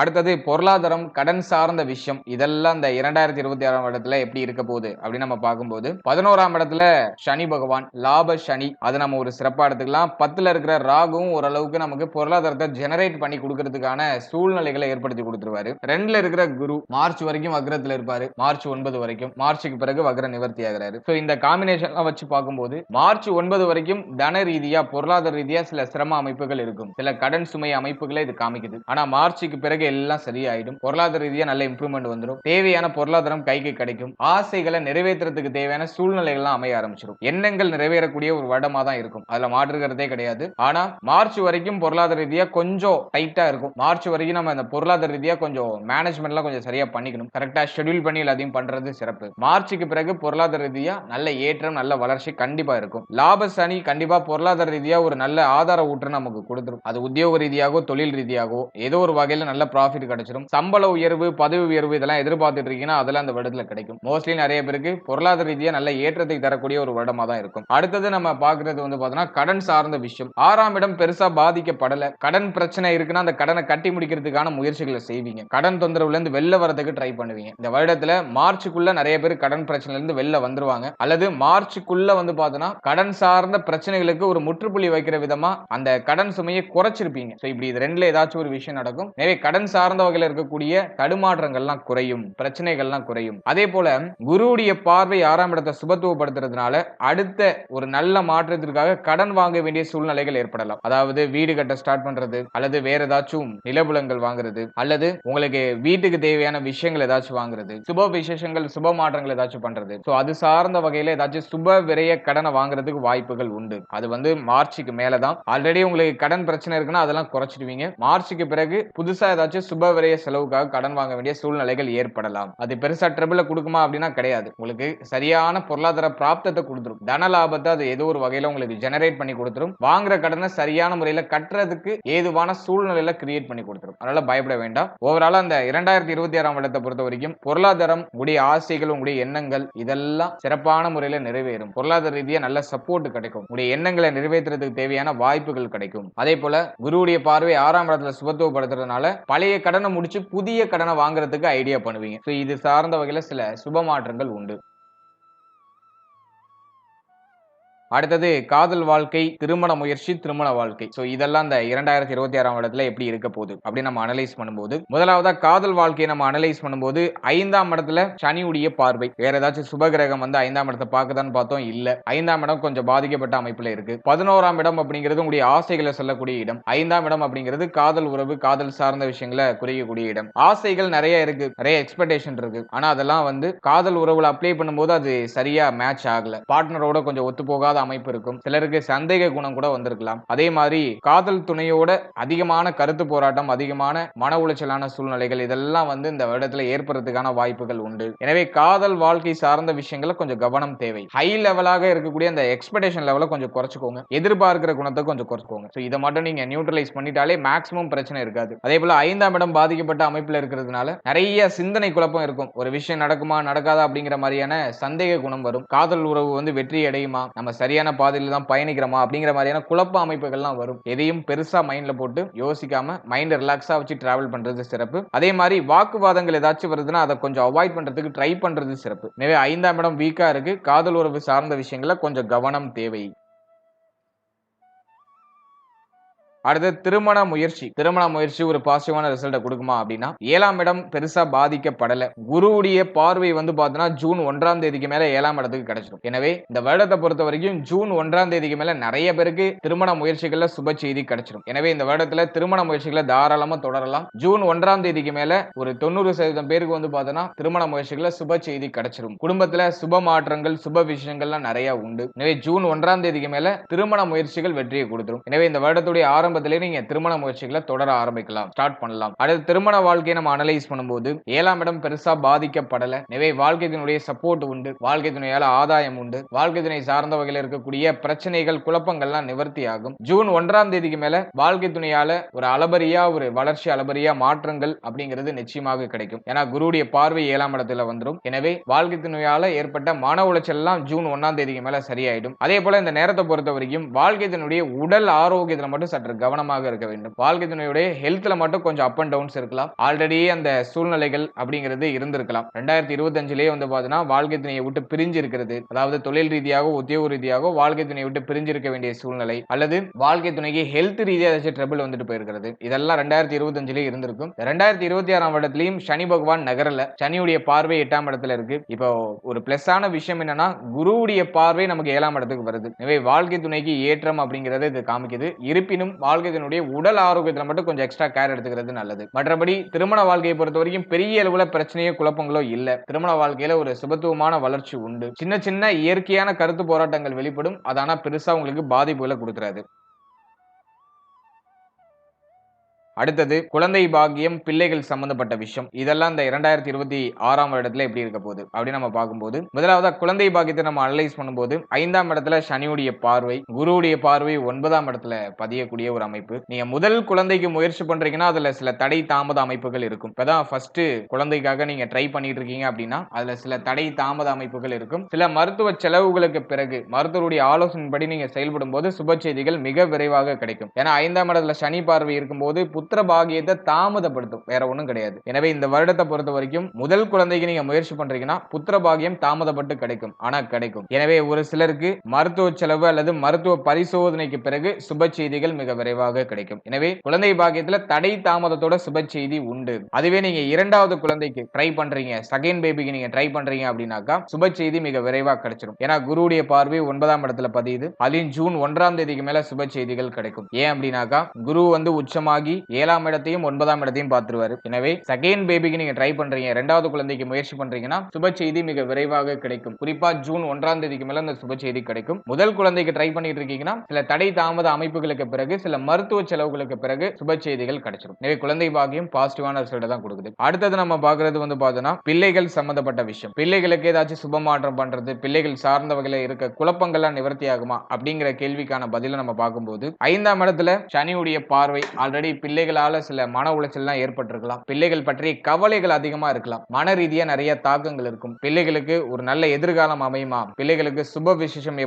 அடுத்தது பொருளாதாரம், கடன் சார்ந்த விஷயம். இதெல்லாம் இந்த 2026 வருடத்துல எப்படி இருக்க போகுது அப்படின்னு நம்ம பார்க்கும்போது 11ஆம் இடத்துல சனி பகவான், லாப சனி, அது நம்ம ஒரு சிறப்பா எடுத்துக்கலாம். 10ல இருக்கிற ராகுவும் ஓரளவுக்கு நமக்கு பொருளாதாரத்தை ஜெனரேட் பண்ணி கொடுக்கறதுக்கான சூழ்நிலைகளை ஏற்படுத்தி கொடுத்துருவாரு. 2ல இருக்கிற குரு மார்ச் வரைக்கும் வக்ரத்துல இருப்பாரு. மார்ச் 9 வரைக்கும். மார்ச்சுக்கு பிறகு வக்ர நிவர்த்தி ஆகிறாரு. சோ இந்த காம்பினேஷன்லாம் வச்சு பார்க்கும்போது மார்ச் 9 வரைக்கும் தன ரீதியா, பொருளாதார ரீதியா சில சிரம அமைப்புகள் இருக்கும். சில கடன் சுமை அமைப்புகளை இது காமிக்குது. ஆனா மார்ச்சுக்கு பிறகு எல்லாம் சரியாயிடும். பொருளாதார ரீதியா நல்ல இம்ப்ரூவ்மெண்ட் வந்துரும். தேவையான பொருளாதாரம் கைக்கு கிடைக்கும். ஆசைகளை நிறைவேற்றுறதுக்கு தேவையான சூழ்நிலைகள்லாம் அமைய ஆரம்பிச்சிடும். எண்ணங்கள் நிறைவேறக்கூடிய ஒரு வருடமா தான் இருக்கும். அதுல மாற்றுகிறதே கிடையாது. ஆனா மார்ச் வரைக்கும் பொருளாதார ரீதியா கொஞ்சம் டைட்டா இருக்கும். மார்ச் வரைக்கும் நம்ம இந்த பொருளாதார ரீதியா கொஞ்சம் மேனேஜ்மெண்ட்லாம் கொஞ்சம் சரியா பண்ணிக்கணும். கரெக்டா ஷெட்யூல் பண்ணி எல்லாத்தையும் பண்றது சிறப்பு. மார்ச்சுக்கு பிறகு பொருளாதார ரீதியா நல்ல ஏற்றம், நல்ல வளர்ச்சி கண்டிப்பா இருக்கும். லாப சனி கண்டிப்பா பொருளாதார ரீதியா ஒரு நல்ல ஆதார ஊற்று நமக்கு கொடுத்துரும். அது உத்தியோக ரீதியாகவோ தொழில் ரீதியாகவோ ஏதோ ஒரு வகையில நல்ல ப்ராஃபிட் கிடைச்சிடும். சம்பள உயர்வு, பதவி உயர்வு இதெல்லாம் எதிர்பார்த்துட்டு இருக்கீங்கன்னா அதெல்லாம் அந்த வருடத்துல கிடைக்கும். மோஸ்ட்லி நிறைய பேருக்கு பொருளாதார ரீதியா நல்ல ஏற்றத்தை தரக்கூடிய ஒரு வருடமா தான் இருக்கும். அடுத்தது நம்ம பார்க்கிறது வந்து பார்த்தோம்னா கடன் சார்ந்த விஷயம். 6ஆம் இடம் பெருசா பாதிக்கப்படல. கடன் பிரச்சனை இருக்குன்னா அந்த கடனை கட்டி முடிக்கிறதுக்கான முயற்சிகளை செய்வீங்க. கடன் தொந்தரவுல இருந்து வெளில வரதுக்கு ட்ரை பண்ணுவீங்க. இந்த வருடத்துல மார்ச்சுக்குள்ள நிறைய பேர் கடன் பிரச்சனையில இருந்து வெளில வந்துருவாங்க. அல்லது மார்ச்சுக்குள்ள வந்து பார்த்தோம்னா கடன் சார்ந்த பிரச்சனைகளுக்கு ஒரு முற்றுப்புள்ளி வைக்கிற விதமா அந்த கடன் சுமையை குறைச்சிருப்பீங்க. இப்படி இது ரெண்டுல ஏதாச்சும் ஒரு விஷயம் நடக்கும். எனவே கடன் சார்ந்த வகையில் இருக்கக்கூடிய தடுமாற்றங்கள்லாம் குறையும், பிரச்சனைகள்லாம் குறையும். அதே போல குருவுடைய பார்வை 6ஆம் இடத்தை சுபத்துவப்படுத்துறதுனால அடுத்த ஒரு நல்ல மாற்றத்திற்காக கடன் வாங்க வேண்டிய சூழ்நிலைகள் ஏற்படலாம். அதாவது வீடு கட்ட ஸ்டார்ட் பண்றது, அல்லது வேற ஏதாச்சும் நிலபுலங்கள் வாங்குறது, அல்லது உங்களுக்கு வீட்டுக்கு தேவையான விஷயங்கள் ஏதாச்சும் வாங்குறது, சுப விசேஷங்கள், சுப மாற்றங்கள் ஏதாச்சும் பண்றது. அது சார்ந்த வகையில ஏதாச்சும் சுப விரைய கடனை வாங்குறதுக்கு வாய்ப்புகள் உண்டு. அது வந்து மார்ச்சுக்கு மேலதான். ஆல்ரெடி உங்களுக்கு கடன் பிரச்சனை இருக்குன்னா அதெல்லாம் குறைச்சிடுவீங்க. மார்ச்சுக்கு பிறகு புதுசா ஏதாச்சும் சுப விரைய செலவுக்காக கடன் வாங்க வேண்டிய சூழ்நிலைகள் ஏற்படலாம். அது பெருசா ட்ரபிள் கொடுக்குமா அப்படின்னா கிடையாது. உங்களுக்கு சரியான பொருளாதார பிராப்தத்தை கொடுத்துரும். தன லாபத்தை அது ஏதோ ஒரு வகையில உங்களுக்கு ஜெனரேட் பண்ணி கொடுத்துரும். வாங்குற கடனை சரியான முறையில கட்டுறதுக்கு ஏதுவான சூழ்நிலையில கிரியேட் பண்ணி கொடுத்துரும். அதனால பயப்பட வேண்டாம். ஓவராலா அந்த 2026 வருடத்தை பொறுத்த வரைக்கும் பொருளாதாரம், உங்களுடைய ஆசைகள், உங்களுடைய எண்ணங்கள் இதெல்லாம் சிறப்பான முறையில நிறைவேறும். பொருளாதார ரீதியா நல்ல சப்போர்ட் கிடைக்கும். உங்களுடைய எண்ணங்களை நிறைவேற்றுறதுக்கு தேவையான வாய்ப்புகள் கிடைக்கும். அதே போல குருவுடைய பார்வை 6ஆம் இடத்துல சுபத்துவப்படுத்துறதுனால பழைய கடனை முடிச்சு புதிய கடனை வாங்குறதுக்கு ஐடியா பண்ணுவீங்க. இது சார்ந்த வகையில சில சுப மாற்றங்கள் உண்டு. அடுத்தது காதல் வாழ்க்கை, திருமண முயற்சி, திருமண வாழ்க்கை. சோ இதெல்லாம் இந்த 2026ஆம் வருடத்துல எப்படி இருக்க போகுது அப்படி நம்ம அனலைஸ் பண்ணும்போது, முதலாவதா காதல் வாழ்க்கையை நம்ம அனலைஸ் பண்ணும்போது 5ஆம் இடத்துல சனியுடைய பார்வை. வேற ஏதாச்சும் சுபகிரகம் வந்து 5ஆம் இடத்தை பார்க்குதான்னு பார்த்தோம், இல்ல. 5ஆம் இடம் கொஞ்சம் பாதிக்கப்பட்ட அமைப்புல இருக்கு. 11ஆம் இடம் அப்படிங்கிறது உங்களுடைய ஆசைகளை சொல்லக்கூடிய இடம். 5ஆம் இடம் அப்படிங்கிறது காதல் உறவு, காதல் சார்ந்த விஷயங்களை குறிக்கக்கூடிய இடம். ஆசைகள் நிறைய இருக்கு, நிறைய எக்ஸ்பெக்டேஷன் இருக்கு. ஆனா அதெல்லாம் வந்து காதல் உறவுல அப்ளை பண்ணும்போது அது சரியா மேட்ச் ஆகல. பார்ட்னரோட கொஞ்சம் ஒத்து போகாத அமைப்பு இருக்கும். சிலருக்கு சந்தேக குணம் கூட வந்திருக்கலாம். அதே மாதிரி காதல் துணையோட அதிகமான கருத்து போராட்டம், அதிகமான மன உளைச்சலான சூழ்நிலைகள் இதெல்லாம் வந்து இந்த வருடத்துல ஏற்படுறதுக்கான வாய்ப்புகள் உண்டு. எனவே காதல் வாழ்க்கை சார்ந்த விஷயங்கள கொஞ்சம் கவனம் தேவை. ஹை லெவலாக இருக்கக்கூடிய அந்த எக்ஸ்பெக்டேஷன் லெவல கொஞ்சம் குறைச்சுக்கோங்க. எதிர்பார்க்கிற குணத்தை கொஞ்சம் குறைச்சுக்கோங்க. சோ இத மட்டும் நீங்க நியூட்ரலைஸ் பண்ணிட்டாலே மேக்ஸிமம் பிரச்சனை இருக்காது. அதே போல 5ஆம் இடம் பாதிக்கப்பட்ட அமைப்புல இருக்கிறதுனால நிறைய சிந்தனை குழப்பம் இருக்கும். ஒரு விஷயம் நடக்குமா நடக்காதா அப்படிங்கிற மாதிரியான சந்தேக குணம் வரும். காதல் உறவு வந்து வெற்றி அடையுமா, நம்ம சரியான பாதையில தான் பயணிக்கிறோமா அப்படிங்கிற மாதிரியான குழப்ப அமைப்புகள்லாம் வரும். எதையும் பெருசா மைண்ட்ல போட்டு யோசிக்காம மைண்ட் ரிலாக்ஸா வச்சு டிராவல் பண்றது சிறப்பு. அதே மாதிரி வாக்குவாதங்கள் ஏதாச்சும் வருதுன்னா அதை கொஞ்சம் அவாய்ட் பண்றதுக்கு ட்ரை பண்றது சிறப்பு. எனவே 5ஆம் இடம் வீக்கா இருக்கு. காதல் உறவு சார்ந்த விஷயங்கள கொஞ்சம் கவனம் தேவை. அடுத்து திருமண முயற்சி. திருமண முயற்சி ஒரு பாசிட்டிவான ரிசல்ட்ட குடுக்குமா அப்படின்னா, 7ஆம் இடம் பெருசா பாதிக்கப்படல. குருவுடைய பார்வை வந்து பார்த்தீங்கன்னா, ஜூன் 1ஆம் தேதிக்கு மேல 7ஆம் இடத்துக்கு கிடைச்சிடும். எனவே இந்த வருடத்தை பொறுத்தவரைக்கும் ஜூன் 1ஆம் தேதிக்கு மேல நிறைய பேருக்கு திருமண முயற்சிகள்ல சுப செய்தி கிடைச்சிடும். எனவே இந்த வருடத்துல திருமண முயற்சிகளை தாராளமா தொடரலாம். ஜூன் 1ஆம் தேதிக்கு மேல ஒரு 90% பேருக்கு வந்து பார்த்தீங்கன்னா, திருமண முயற்சிகள்ல சுப செய்தி கிடைச்சிடும். குடும்பத்துல சுப மாற்றங்கள், சுப விஷயங்கள்லாம் நிறைய உண்டு. எனவே ஜூன் 1ஆம் தேதிக்கு மேல திருமண முயற்சிகள் வெற்றியை கொடுத்துரும். எனவே இந்த வருடத்துடைய ஆரம்பத்திலே நீங்க திருமண முயற்சிகளை தொடர ஆரம்பிக்கலாம், ஸ்டார்ட் பண்ணலாம். அடுத்து திருமண வாழ்க்கையை நம்ம அனலைஸ் பண்ணும்போது 7ஆம் இடம் பெருசா பாதிக்கப்படல. எனவே வாழ்க்கை துணையுடைய சப்போர்ட் உண்டு. வாழ்க்கை துணையால ஆதாயம் உண்டு. வாழ்க்கை துணை சார்ந்த வகையில் இருக்கக்கூடிய பிரச்சனைகள், குழப்பங்கள்லாம் நிவர்த்தி ஆகும். ஜூன் 1ஆம் தேதிக்கு மேல வாழ்க்கை துணையால ஒரு அளபரியா, ஒரு வளர்ச்சி அளபரியா மாற்றங்கள் அப்படிங்கிறது நிச்சயமாக கிடைக்கும். ஏன்னா குருவுடைய பார்வை 7ஆம் இடத்துல வந்துடும். எனவே வாழ்க்கை துணையால ஏற்பட்ட மன உளைச்சல் எல்லாம் ஜூன் 1ஆம் தேதிக்கு மேல சரியாயிடும். அதே போல இந்த நேரத்தை பொறுத்த வரைக்கும் வாழ்க்கை துணையுடைய உடல் ஆரோக்கியத்துல மட்டும் சற்று கவனமாக இருக்க வேண்டும். வாழ்க்கை துணையுடைய ஹெல்த்ல மட்டும் கொஞ்சம் அப் அண்ட் டவுன்ஸ் இருக்கலாம். ஆல்ரெடி அந்த சூழ்நிலைகள் அப்படிங்கிறது இருந்திருக்கலாம். 2025லயே வந்து பாத்தீங்கன்னா வாழ்க்கை துணையை விட்டு பிரிஞ்சு இருக்கிறது, அதாவது தொழில் ரீதியாக, உத்தியோக ரீதியாக வாழ்க்கை துணையை விட்டு பிரிஞ்சு இருக்க வேண்டிய சூழ்நிலை, அல்லது வாழ்க்கை துணைக்கு ஹெல்த் ரீதியாக ஏதாச்சும் ட்ரபிள் வந்துட்டு போயிருக்கிறது. இதெல்லாம் 2025லயே இருந்திருக்கும். 2026ஆம் வருடத்திலையும் சனி பகவான் நகரல. சனியுடைய பார்வை 8ஆம் இடத்துல இருக்கு. இப்போ ஒரு பிளஸ் ஆன விஷயம் என்னன்னா, குருவுடைய பார்வை நமக்கு 7ஆம் இடத்துக்கு வருது. எனவே வாழ்க்கை துணைக்கு ஏற்றம் அப்படிங்கறது இது காமிக்குது. இருப்பினும் வாழ்க்கையினுடைய உடல் ஆரோக்கியத்துல மட்டும் கொஞ்சம் எக்ஸ்ட்ரா கேர் எடுத்துக்கிறது நல்லது. மற்றபடி திருமண வாழ்க்கையை பொறுத்த வரைக்கும் பெரிய அளவுல பிரச்சனையோ குழப்பங்களோ இல்ல. திருமண வாழ்க்கையில ஒரு சுபத்துவமான வளர்ச்சி உண்டு. சின்ன சின்ன இயற்கையான கருத்து போராட்டங்கள் வெளிப்படும். அதான பெருசா உங்களுக்கு பாதிப்புகளை கொடுக்கிறாரு. அடுத்தது குழந்தை பாக்கியம், பிள்ளைகள் சம்பந்தப்பட்ட விஷயம். இதெல்லாம் இந்த 2026ஆம் வருடத்துல எப்படி இருக்க போகுது அப்படி நம்ம பார்க்கும்போது, முதலாவதா குழந்தை பாக்கியத்தை நம்ம அனலைஸ் பண்ணும்போது 5ஆம் இடத்துல சனியுடைய பார்வை, குருவுடைய பார்வை 9ஆம் இடத்துல பதியக்கூடிய ஒரு அமைப்பு. நீங்க முதல் குழந்தைக்கு முயற்சி பண்றீங்கன்னா அதுல சில தடை தாமத அமைப்புகள் இருக்கும். இப்பதான் ஃபர்ஸ்ட் குழந்தைக்காக நீங்க ட்ரை பண்ணிட்டு இருக்கீங்க அப்படின்னா அதுல சில தடை தாமத அமைப்புகள் இருக்கும். சில மருத்துவ செலவுகளுக்கு பிறகு மருத்துவருடைய ஆலோசனைப்படி நீங்க செயல்படும் போது சுப செய்திகள் மிக விரைவாக கிடைக்கும். ஏன்னா 5ஆம் இடத்துல சனி பார்வை இருக்கும்போது புத்திர பாகியத்தை தாமதப்படுத்தும், வேற ஒண்ணும் கிடையாது. எனவே இந்த வருடத்தை பொறுத்த வரைக்கும் முதல் குழந்தைக்கு நீங்க முயற்சி பண்றீங்கன்னா புத்திர பாகியம் தாமதப்பட்டு கிடைக்கும், ஆனா கிடைக்கும். எனவே ஒரு சிலருக்கு மருத்துவ செலவு அல்லது மருத்துவ பரிசோதனைக்கு பிறகு சுப செய்திகள் மிக விரைவாக கிடைக்கும். எனவே குழந்தை பாகியத்துல தடை தாமதத்தோட சுப செய்தி உண்டு. அதுவே நீங்க இரண்டாவது குழந்தைக்கு ட்ரை பண்றீங்க, செகண்ட் பேபிக்கு நீங்க ட்ரை பண்றீங்க அப்படின்னாக்கா சுப செய்தி மிக விரைவாக கிடைச்சிடும். ஏன்னா குருவுடைய பார்வை 9ஆம் இடத்துல பதியுது. அதுவும் ஜூன் 1ஆம் தேதிக்கு மேல சுப செய்திகள் கிடைக்கும். ஏன் அப்படின்னாக்கா குரு வந்து உச்சமாகி 7ஆம் இடத்தையும் 9ஆம் இடத்தையும் பார்த்துருவாரு. எனவே செகண்ட் பேபிக்கு நீங்க ட்ரை பண்றீங்க, இரண்டாவது குழந்தைக்கு முயற்சி பண்றீங்கன்னா சுப செய்தி மிக விரைவாக கிடைக்கும். குறிப்பா ஜூன் 1ஆம் தேதிக்கு மேல இந்த சுப செய்தி கிடைக்கும். முதல் குழந்தைக்கு ட்ரை பண்ணிட்டு இருக்கீங்கன்னா சில தடை தாமத அமைப்புகளுக்கு பிறகு, சில மருத்துவ செலவுகளுக்கு பிறகு சுப செய்திகள் கிடைச்சிடும். எனவே குழந்தை பாக்கியம் பாசிட்டிவான ரிசல்ட் தான் கொடுக்குது. அடுத்தது நம்ம பார்க்கிறது வந்து பார்த்தோம்னா பிள்ளைகள் சம்பந்தப்பட்ட விஷயம். பிள்ளைகளுக்கு ஏதாச்சும் சுப மாற்றம் பண்றது, பிள்ளைகள் சார்ந்த வகையில இருக்க குழப்பங்கள்லாம் நிவர்த்தி ஆகுமா அப்படிங்கிற கேள்விக்கான பதில நம்ம பார்க்கும்போது 5ஆம் இடத்துல சனியுடைய பார்வை, ஆல்ரெடி பிள்ளை பிள்ளைகளால சில மன உளைச்சல்லாம் ஏற்பட்டிருக்கலாம். பிள்ளைகள் பற்றிய கவலைகள் அதிகமா இருக்கலாம். மன ரீதியா நிறைய தாக்கங்கள் இருக்கும். பிள்ளைகளுக்கு ஒரு நல்ல எதிர்காலம் அமையுமா? பிள்ளைகளுக்கு சுப விசேஷம்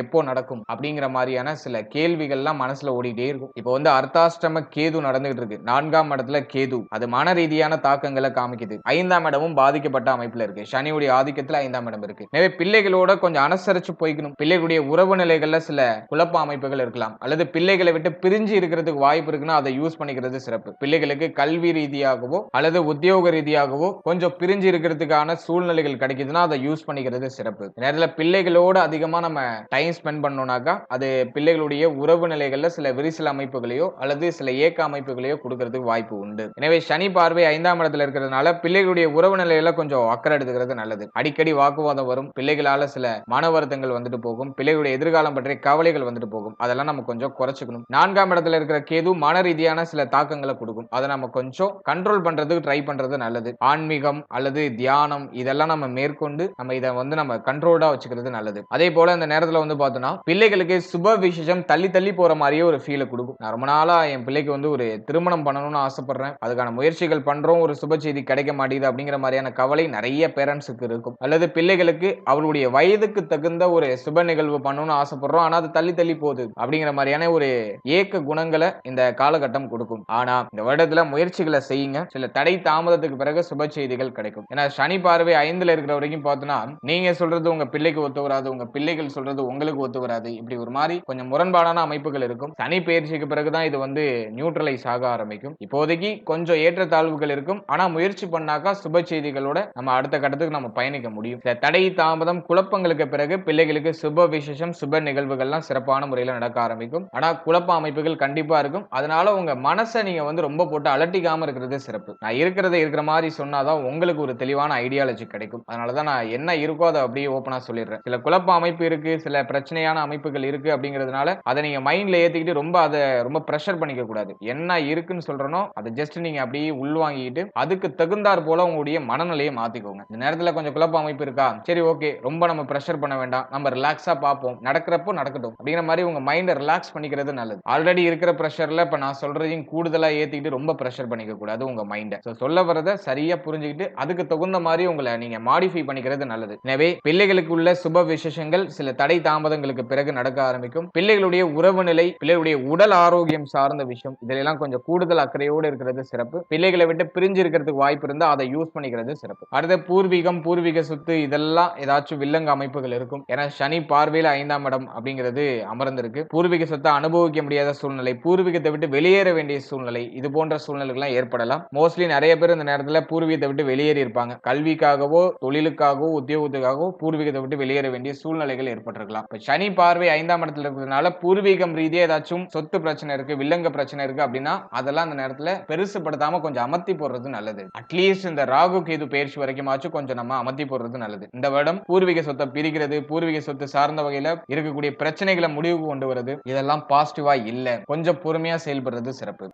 எப்போ நடக்கும்? அப்படிங்கிற மாதிரியான சில கேள்விகள்லாம் மனசுல ஓடிட்டே இருக்கும். இப்போ வந்து அர்த்தாஷ்டம கேது நடந்துகிட்டு இருக்கு. 4ஆம் இடத்துல கேது. அது மன ரீதியான தாக்கங்களை காமிக்குது. 5ஆம் இடமும் பாதிக்கப்பட்ட அமைப்புல இருக்கு. சனியுடைய ஆதிக்கத்துல 5ஆம் இடம் இருக்கு. எனவே பிள்ளைகளோட கொஞ்சம் அனுசரிச்சு போய்க்கணும். பிள்ளைகளுடைய உறவு நிலைகள்ல சில குழப்ப அமைப்புகள் இருக்கலாம். அல்லது பிள்ளைகளை விட்டு பிரிஞ்சு இருக்கிறதுக்கு வாய்ப்பு இருக்குன்னா அதை யூஸ் பண்ணிக்கிறது சிறப்பு. பிள்ளைகளுக்கு கல்வி ரீதியாகவோ அல்லது உத்தியோக ரீதியாகவோ கொஞ்சம் பிரிஞ்சு இருக்கிறதுக்கான சூழ்நிலைகள் கிடைக்குதுன்னா அதை யூஸ் பண்ணிக்கிறது சிறப்பு. நேரத்துல பிள்ளைகளோட அதிகமா நம்ம டைம் ஸ்பெண்ட் பண்ணோம்னாக்கா அது பிள்ளைகளுடைய உறவு நிலைகள்ல சில விரிசல் அமைப்புகளையோ அல்லது சில ஏக்க அமைப்புகளையோ கொடுக்கறதுக்கு வாய்ப்பு உண்டு. எனவே சனி பார்வை 5ஆம் இடத்துல இருக்கிறதுனால பிள்ளைகளுடைய உறவு நிலையில கொஞ்சம் அக்கறை எடுத்துக்கிறது நல்லது. அடிக்கடி வாக்குவாதம் வரும். பிள்ளைகளால சில மன வருத்தங்கள் வந்துட்டு போகும். பிள்ளைகளுடைய எதிர்காலம் பற்றிய கவலைகள் வந்துட்டு போகும். அதெல்லாம் நம்ம கொஞ்சம் குறைச்சுக்கணும். 4ஆம் இடத்துல இருக்கிற கேது மன ரீதியான சில தாக்கங்களை கொடுக்கும். அதை நம்ம கொஞ்சம் கண்ட்ரோல் பண்றதுக்கு ட்ரை பண்றது நல்லது. ஆன்மீகம் அல்லது தியானம் இதெல்லாம் நம்ம மேற்கொண்டு நம்ம இதை வந்து நம்ம கண்ட்ரோல்டா வச்சுக்கிறது நல்லது. அதே போல இந்த நேரத்துல வந்து பார்த்தோம்னா பிள்ளைகளுக்கு சுப விசேஷம் தள்ளி தள்ளி போற மாதிரியே ஒரு ஃபீலை கொடுக்கும். நான் ரொம்ப நாளா என் பிள்ளைக்கு வந்து ஒரு திருமணம் பண்ணணும்னு ஆசைப்படுறேன். அதுக்கான முயற்சிகள் பண்றோம். ஒரு சுப செய்தி கிடைக்க மாட்டேங்குது அப்படிங்கிற மாதிரியான கவலை நிறைய பேரண்ட்ஸுக்கு இருக்கும். அல்லது பிள்ளைகளுக்கு அவருடைய வயதுக்கு தகுந்த ஒரு சுப நிகழ்வு பண்ணணும்னு ஆசைப்படுறோம். ஆனா அது தள்ளி தள்ளி போகுது அப்படிங்கிற மாதிரியான ஒரு ஏக்க குணங்களை இந்த காலகட்டம் கொடுக்கும். ஆனா இந்த வருடத்துல முயற்சிகளை செய்யுங்க. சில தடை தாமதத்துக்கு பிறகு சுப செய்திகள் கிடைக்கும். ஏன்னா சனி பார்வை 5ல இருக்கிற வரைக்கும் பார்த்தோம்னா நீங்க சொல்றது உங்க பிள்ளைக்கு ஒத்து வராது, உங்க பிள்ளைகள் சொல்றது உங்களுக்கு ஒத்து வராது. இப்படி ஒரு மாதிரி கொஞ்சம் முரண்பாடான அமைப்புகள் இருக்கும். சனி பயிற்சிக்கு பிறகுதான் இது வந்து நியூட்ரலைஸ் ஆக ஆரம்பிக்கும். இப்போதைக்கு கொஞ்சம் ஏற்றத்தாழ்வுகள் இருக்கும். ஆனா முயற்சி பண்ணாக்கா சுப செய்திகளோட நம்ம அடுத்த கட்டத்துக்கு நம்ம பயணிக்க முடியும். இந்த தடை தாமதம் குழப்பங்களுக்கு பிறகு பிள்ளைகளுக்கு சுப விசேஷம் சுப நிகழ்வுகள்லாம் சிறப்பான முறையில் நடக்க ஆரம்பிக்கும். ஆனா குழப்ப அமைப்புகள் கண்டிப்பா இருக்கும். அதனால உங்க மனசை நீங்க வந்து ரொம்ப போட்டு அலட்டிக்காம இருக்கிறது சிறப்பு. நான் இருக்கிறத இருக்கிற மாதிரி சொன்னாதான் உங்களுக்கு ஒரு தெளிவான ஐடியாலஜி கிடைக்கும். அதனாலதான் நான் என்ன இருக்கோ அதை அப்படியே ஓப்பனா சொல்லிடுறேன். சில குழப்ப அமைப்பு இருக்கு, சில பிரச்சனையான அமைப்புகள் இருக்கு அப்படிங்கிறதுனால அதை நீங்க மைண்ட்ல ஏத்திக்கிட்டு ரொம்ப பிரஷர் பண்ணிக்க கூடாது. என்ன இருக்குன்னு சொல்றனோ அதை ஜஸ்ட் நீங்க அப்படியே உள்வாங்கிட்டு அதுக்கு தகுந்தாற் போல உங்களுடைய மனநிலையை மாத்திக்கோங்க. இந்த நேரத்துல கொஞ்சம் குழப்ப அமைப்பு இருக்கா, சரி ஓகே, ரொம்ப நம்ம பிரஷர் பண்ண வேண்டாம், நம்ம ரிலாக்ஸா பார்ப்போம், நடக்கிறப்போ நடக்கட்டும் அப்படிங்கிற மாதிரி உங்க மைண்டை ரிலாக்ஸ் பண்ணிக்கிறது நல்லது. ஆல்ரெடி இருக்கிற பிரஷர்ல இப்ப நான் சொல்றதையும் கூடுதலா ஏத்திக்கிட்டு ரொம்ப பிரஷர் பண்ணிக்க கூடாது உங்க மைண்டை. சொல்ல வரதை சரியா புரிஞ்சுக்கிட்டு அதுக்கு தகுந்த மாதிரி உங்களை நீங்க மாடிஃபை பண்ணிக்கிறது நல்லது. எனவே பிள்ளைகளுக்கு உள்ள சுப விசேஷங்கள் சில தடை தாமதங்களுக்கு பிறகு நடக்க ஆரம்பிக்கும். பிள்ளைகளுடைய உறவு நிலை, பிள்ளைகளுடைய உடல் ஆரோக்கியம் சார்ந்த விஷயம் இதெல்லாம் கொஞ்சம் கூடுதல் அக்கறையோடு இருக்கிறது சிறப்பு. பிள்ளைகளை விட்டு பிரிஞ்சு இருக்கிறதுக்கு வாய்ப்பு இருந்தா அதை யூஸ் பண்ணிக்கிறது சிறப்பு. அடுத்த பூர்வீகம், பூர்வீக சொத்து இதெல்லாம் ஏதாச்சும் வில்லங்க அமைப்புகள் இருக்கும். ஏன்னா சனி பார்வையில் 5ஆம் இடம் அப்படிங்கிறது அமர்ந்திருக்கு. பூர்வீக சொத்தை அனுபவிக்க முடியாத சூழ்நிலை, பூர்வீகத்தை விட்டு வெளியேற வேண்டிய சூழ்நிலை, இது போன்ற சூழ்நிலைகள் ஏற்படலாம். மோஸ்ட்லி நிறைய பேர் இந்த நேரத்தில் பூர்வீகத்தை விட்டு வெளியேறி இருப்பாங்க. கல்விக்காகவோ தொழிலுக்காகவோ உத்தியோகத்துக்காகவோ பூர்வீகத்தை விட்டு வெளியேற வேண்டிய சூழ்நிலைகள் ஏற்பட்டிருக்கலாம். சனி பார்வை 5ஆம் இடத்துல இருக்கிறதுனால பூர்வீகம் ரீதியா ஏதாச்சும் சொத்து பிரச்சனை இருக்கு, வில்லங்க பிரச்சனை இருக்கு அப்படின்னா அதெல்லாம் இந்த நேரத்துல பெருசுப்படுத்தாம கொஞ்சம் அமர்த்தி போடுறது நல்லது. அட்லீஸ்ட் இந்த ராகு கேது பயிற்சி வரைக்குமாச்சும் கொஞ்சம் நம்ம அமர்த்தி போடுறது நல்லது. இந்த வருடம் பூர்வீக சொத்தை பிரிக்கிறது, பூர்வீக சொத்து சார்ந்த வகையில இருக்கக்கூடிய பிரச்சனைகளை முடிவுக்கு கொண்டு வருது, இதெல்லாம் பாசிட்டிவா இல்ல. கொஞ்சம் பொறுமையா செயல்படுறது சிறப்பு.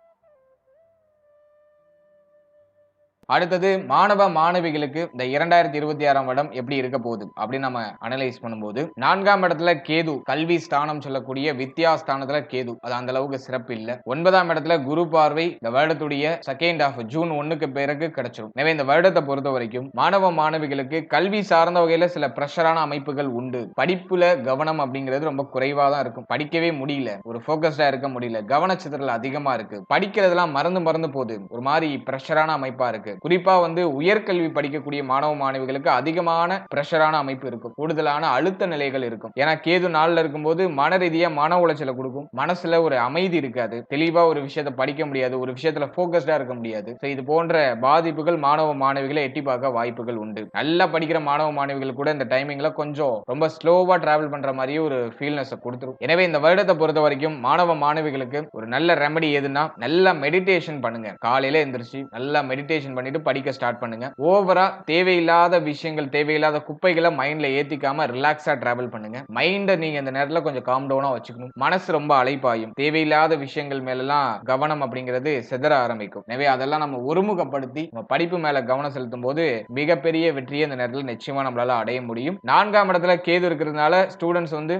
அடுத்தது மாணவ மாணவிகளுக்கு இந்த 2026ஆம் வருடம் எப்படி இருக்க போகுது அப்படின்னு நம்ம அனலைஸ் பண்ணும்போது 4ஆம் இடத்துல கேது, கல்வி ஸ்தானம் சொல்லக்கூடிய வித்யா ஸ்தானத்துல கேது, அது அந்த அளவுக்கு சிறப்பு இல்ல. 9ஆம் இடத்துல குரு பார்வை இந்த வருடத்துடைய செகண்ட் ஹாஃப் ஜூன் 1க்கு பிறகு கிடைச்சிடும். எனவே இந்த வருடத்தை பொறுத்த வரைக்கும் மாணவ மாணவிகளுக்கு கல்வி சார்ந்த வகையில சில பிரஷரான அமைப்புகள் உண்டு. படிப்புல கவனம் அப்படிங்கிறது ரொம்ப குறைவா தான் இருக்கும். படிக்கவே முடியல, ஒரு போக்கஸ்டா இருக்க முடியல, கவனச்சிதறல் அதிகமா இருக்கு, படிக்கிறதெல்லாம் மறந்து போகுது, ஒரு மாதிரி பிரஷரான அமைப்பா இருக்கு. குறிப்பா வந்து உயர்கல்வி படிக்கக்கூடிய மாணவ மாணவிகளுக்கு அதிகமான பிரஷரான அமைப்பு இருக்கும், கூடுதலான அழுத்த நிலைகள் இருக்கும். ஏன்னா கேது நாள்ல இருக்கும்போது மன ரீதியா மன உளைச்சலை கொடுக்கும். மனசுல ஒரு அமைதி இருக்காது, தெளிவா ஒரு விஷயத்தை படிக்க முடியாது, ஒரு விஷயத்துல போக்கஸ்டா இருக்க முடியாது. இது போன்ற பாதிப்புகள் மாணவ மாணவிகளை எட்டி பார்க்க வாய்ப்புகள் உண்டு. நல்லா படிக்கிற மாணவ மாணவிகள் கூட இந்த டைமிங்ல கொஞ்சம் ரொம்ப ஸ்லோவா டிராவல் பண்ற மாதிரியே ஒரு ஃபீல்னஸ் கொடுத்துரும். எனவே இந்த வருடத்தை பொறுத்த வரைக்கும் மாணவ மாணவிகளுக்கு ஒரு நல்ல ரெமெடி எதுனா நல்லா மெடிடேஷன் பண்ணுங்க. காலையில எந்திரிச்சு நல்லா மெடிடேஷன் பண்ணி பண்ணிட்டு படிக்க ஸ்டார்ட் பண்ணுங்க. ஓவரா தேவையில்லாத விஷயங்கள், தேவையில்லாத குப்பைகளை மைண்ட்ல ஏத்திக்காம ரிலாக்ஸா டிராவல் பண்ணுங்க. மைண்ட நீங்க இந்த நேரத்துல கொஞ்சம் காம் டவுனா வச்சுக்கணும். மனசு ரொம்ப அலைப்பாயும். தேவையில்லாத விஷயங்கள் மேலலாம் கவனம் அப்படிங்கிறது சிதற ஆரம்பிக்கும். எனவே அதெல்லாம் நம்ம ஒருமுகப்படுத்தி நம்ம படிப்பு மேல கவனம் செலுத்தும் போது மிகப்பெரிய வெற்றியை இந்த நேரத்தில் நிச்சயமா நம்மளால அடைய முடியும். 4ஆம் இடத்துல கேது இருக்கிறதுனால ஸ்டூடெண்ட்ஸ் வந்து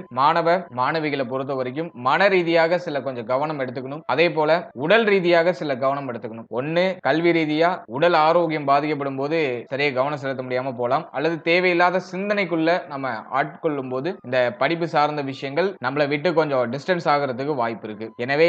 மாணவிகளை பொறுத்த வரைக்கும் மன ரீதியாக சில கொஞ்சம் கவனம் எடுத்துக்கணும். அதே போல உடல் ரீதியாக சில கவனம் எடுத்துக்கணும். ஒன்னு கல்வி ரீதியா உடல் ஆரோக்கியம் பாதிக்கப்படும் போது சரியா கவனம் செலுத்த முடியாம போலாம். அல்லது தேவையில்லாத சிந்தனைக்குள்ள நம்ம ஆட்கொள்ளும் போது இந்த படிப்பு சார்ந்த விஷயங்கள் நம்மளை விட்டு கொஞ்சம் டிஸ்டன்ஸ் ஆகிறதுக்கு வாய்ப்பு இருக்கு. எனவே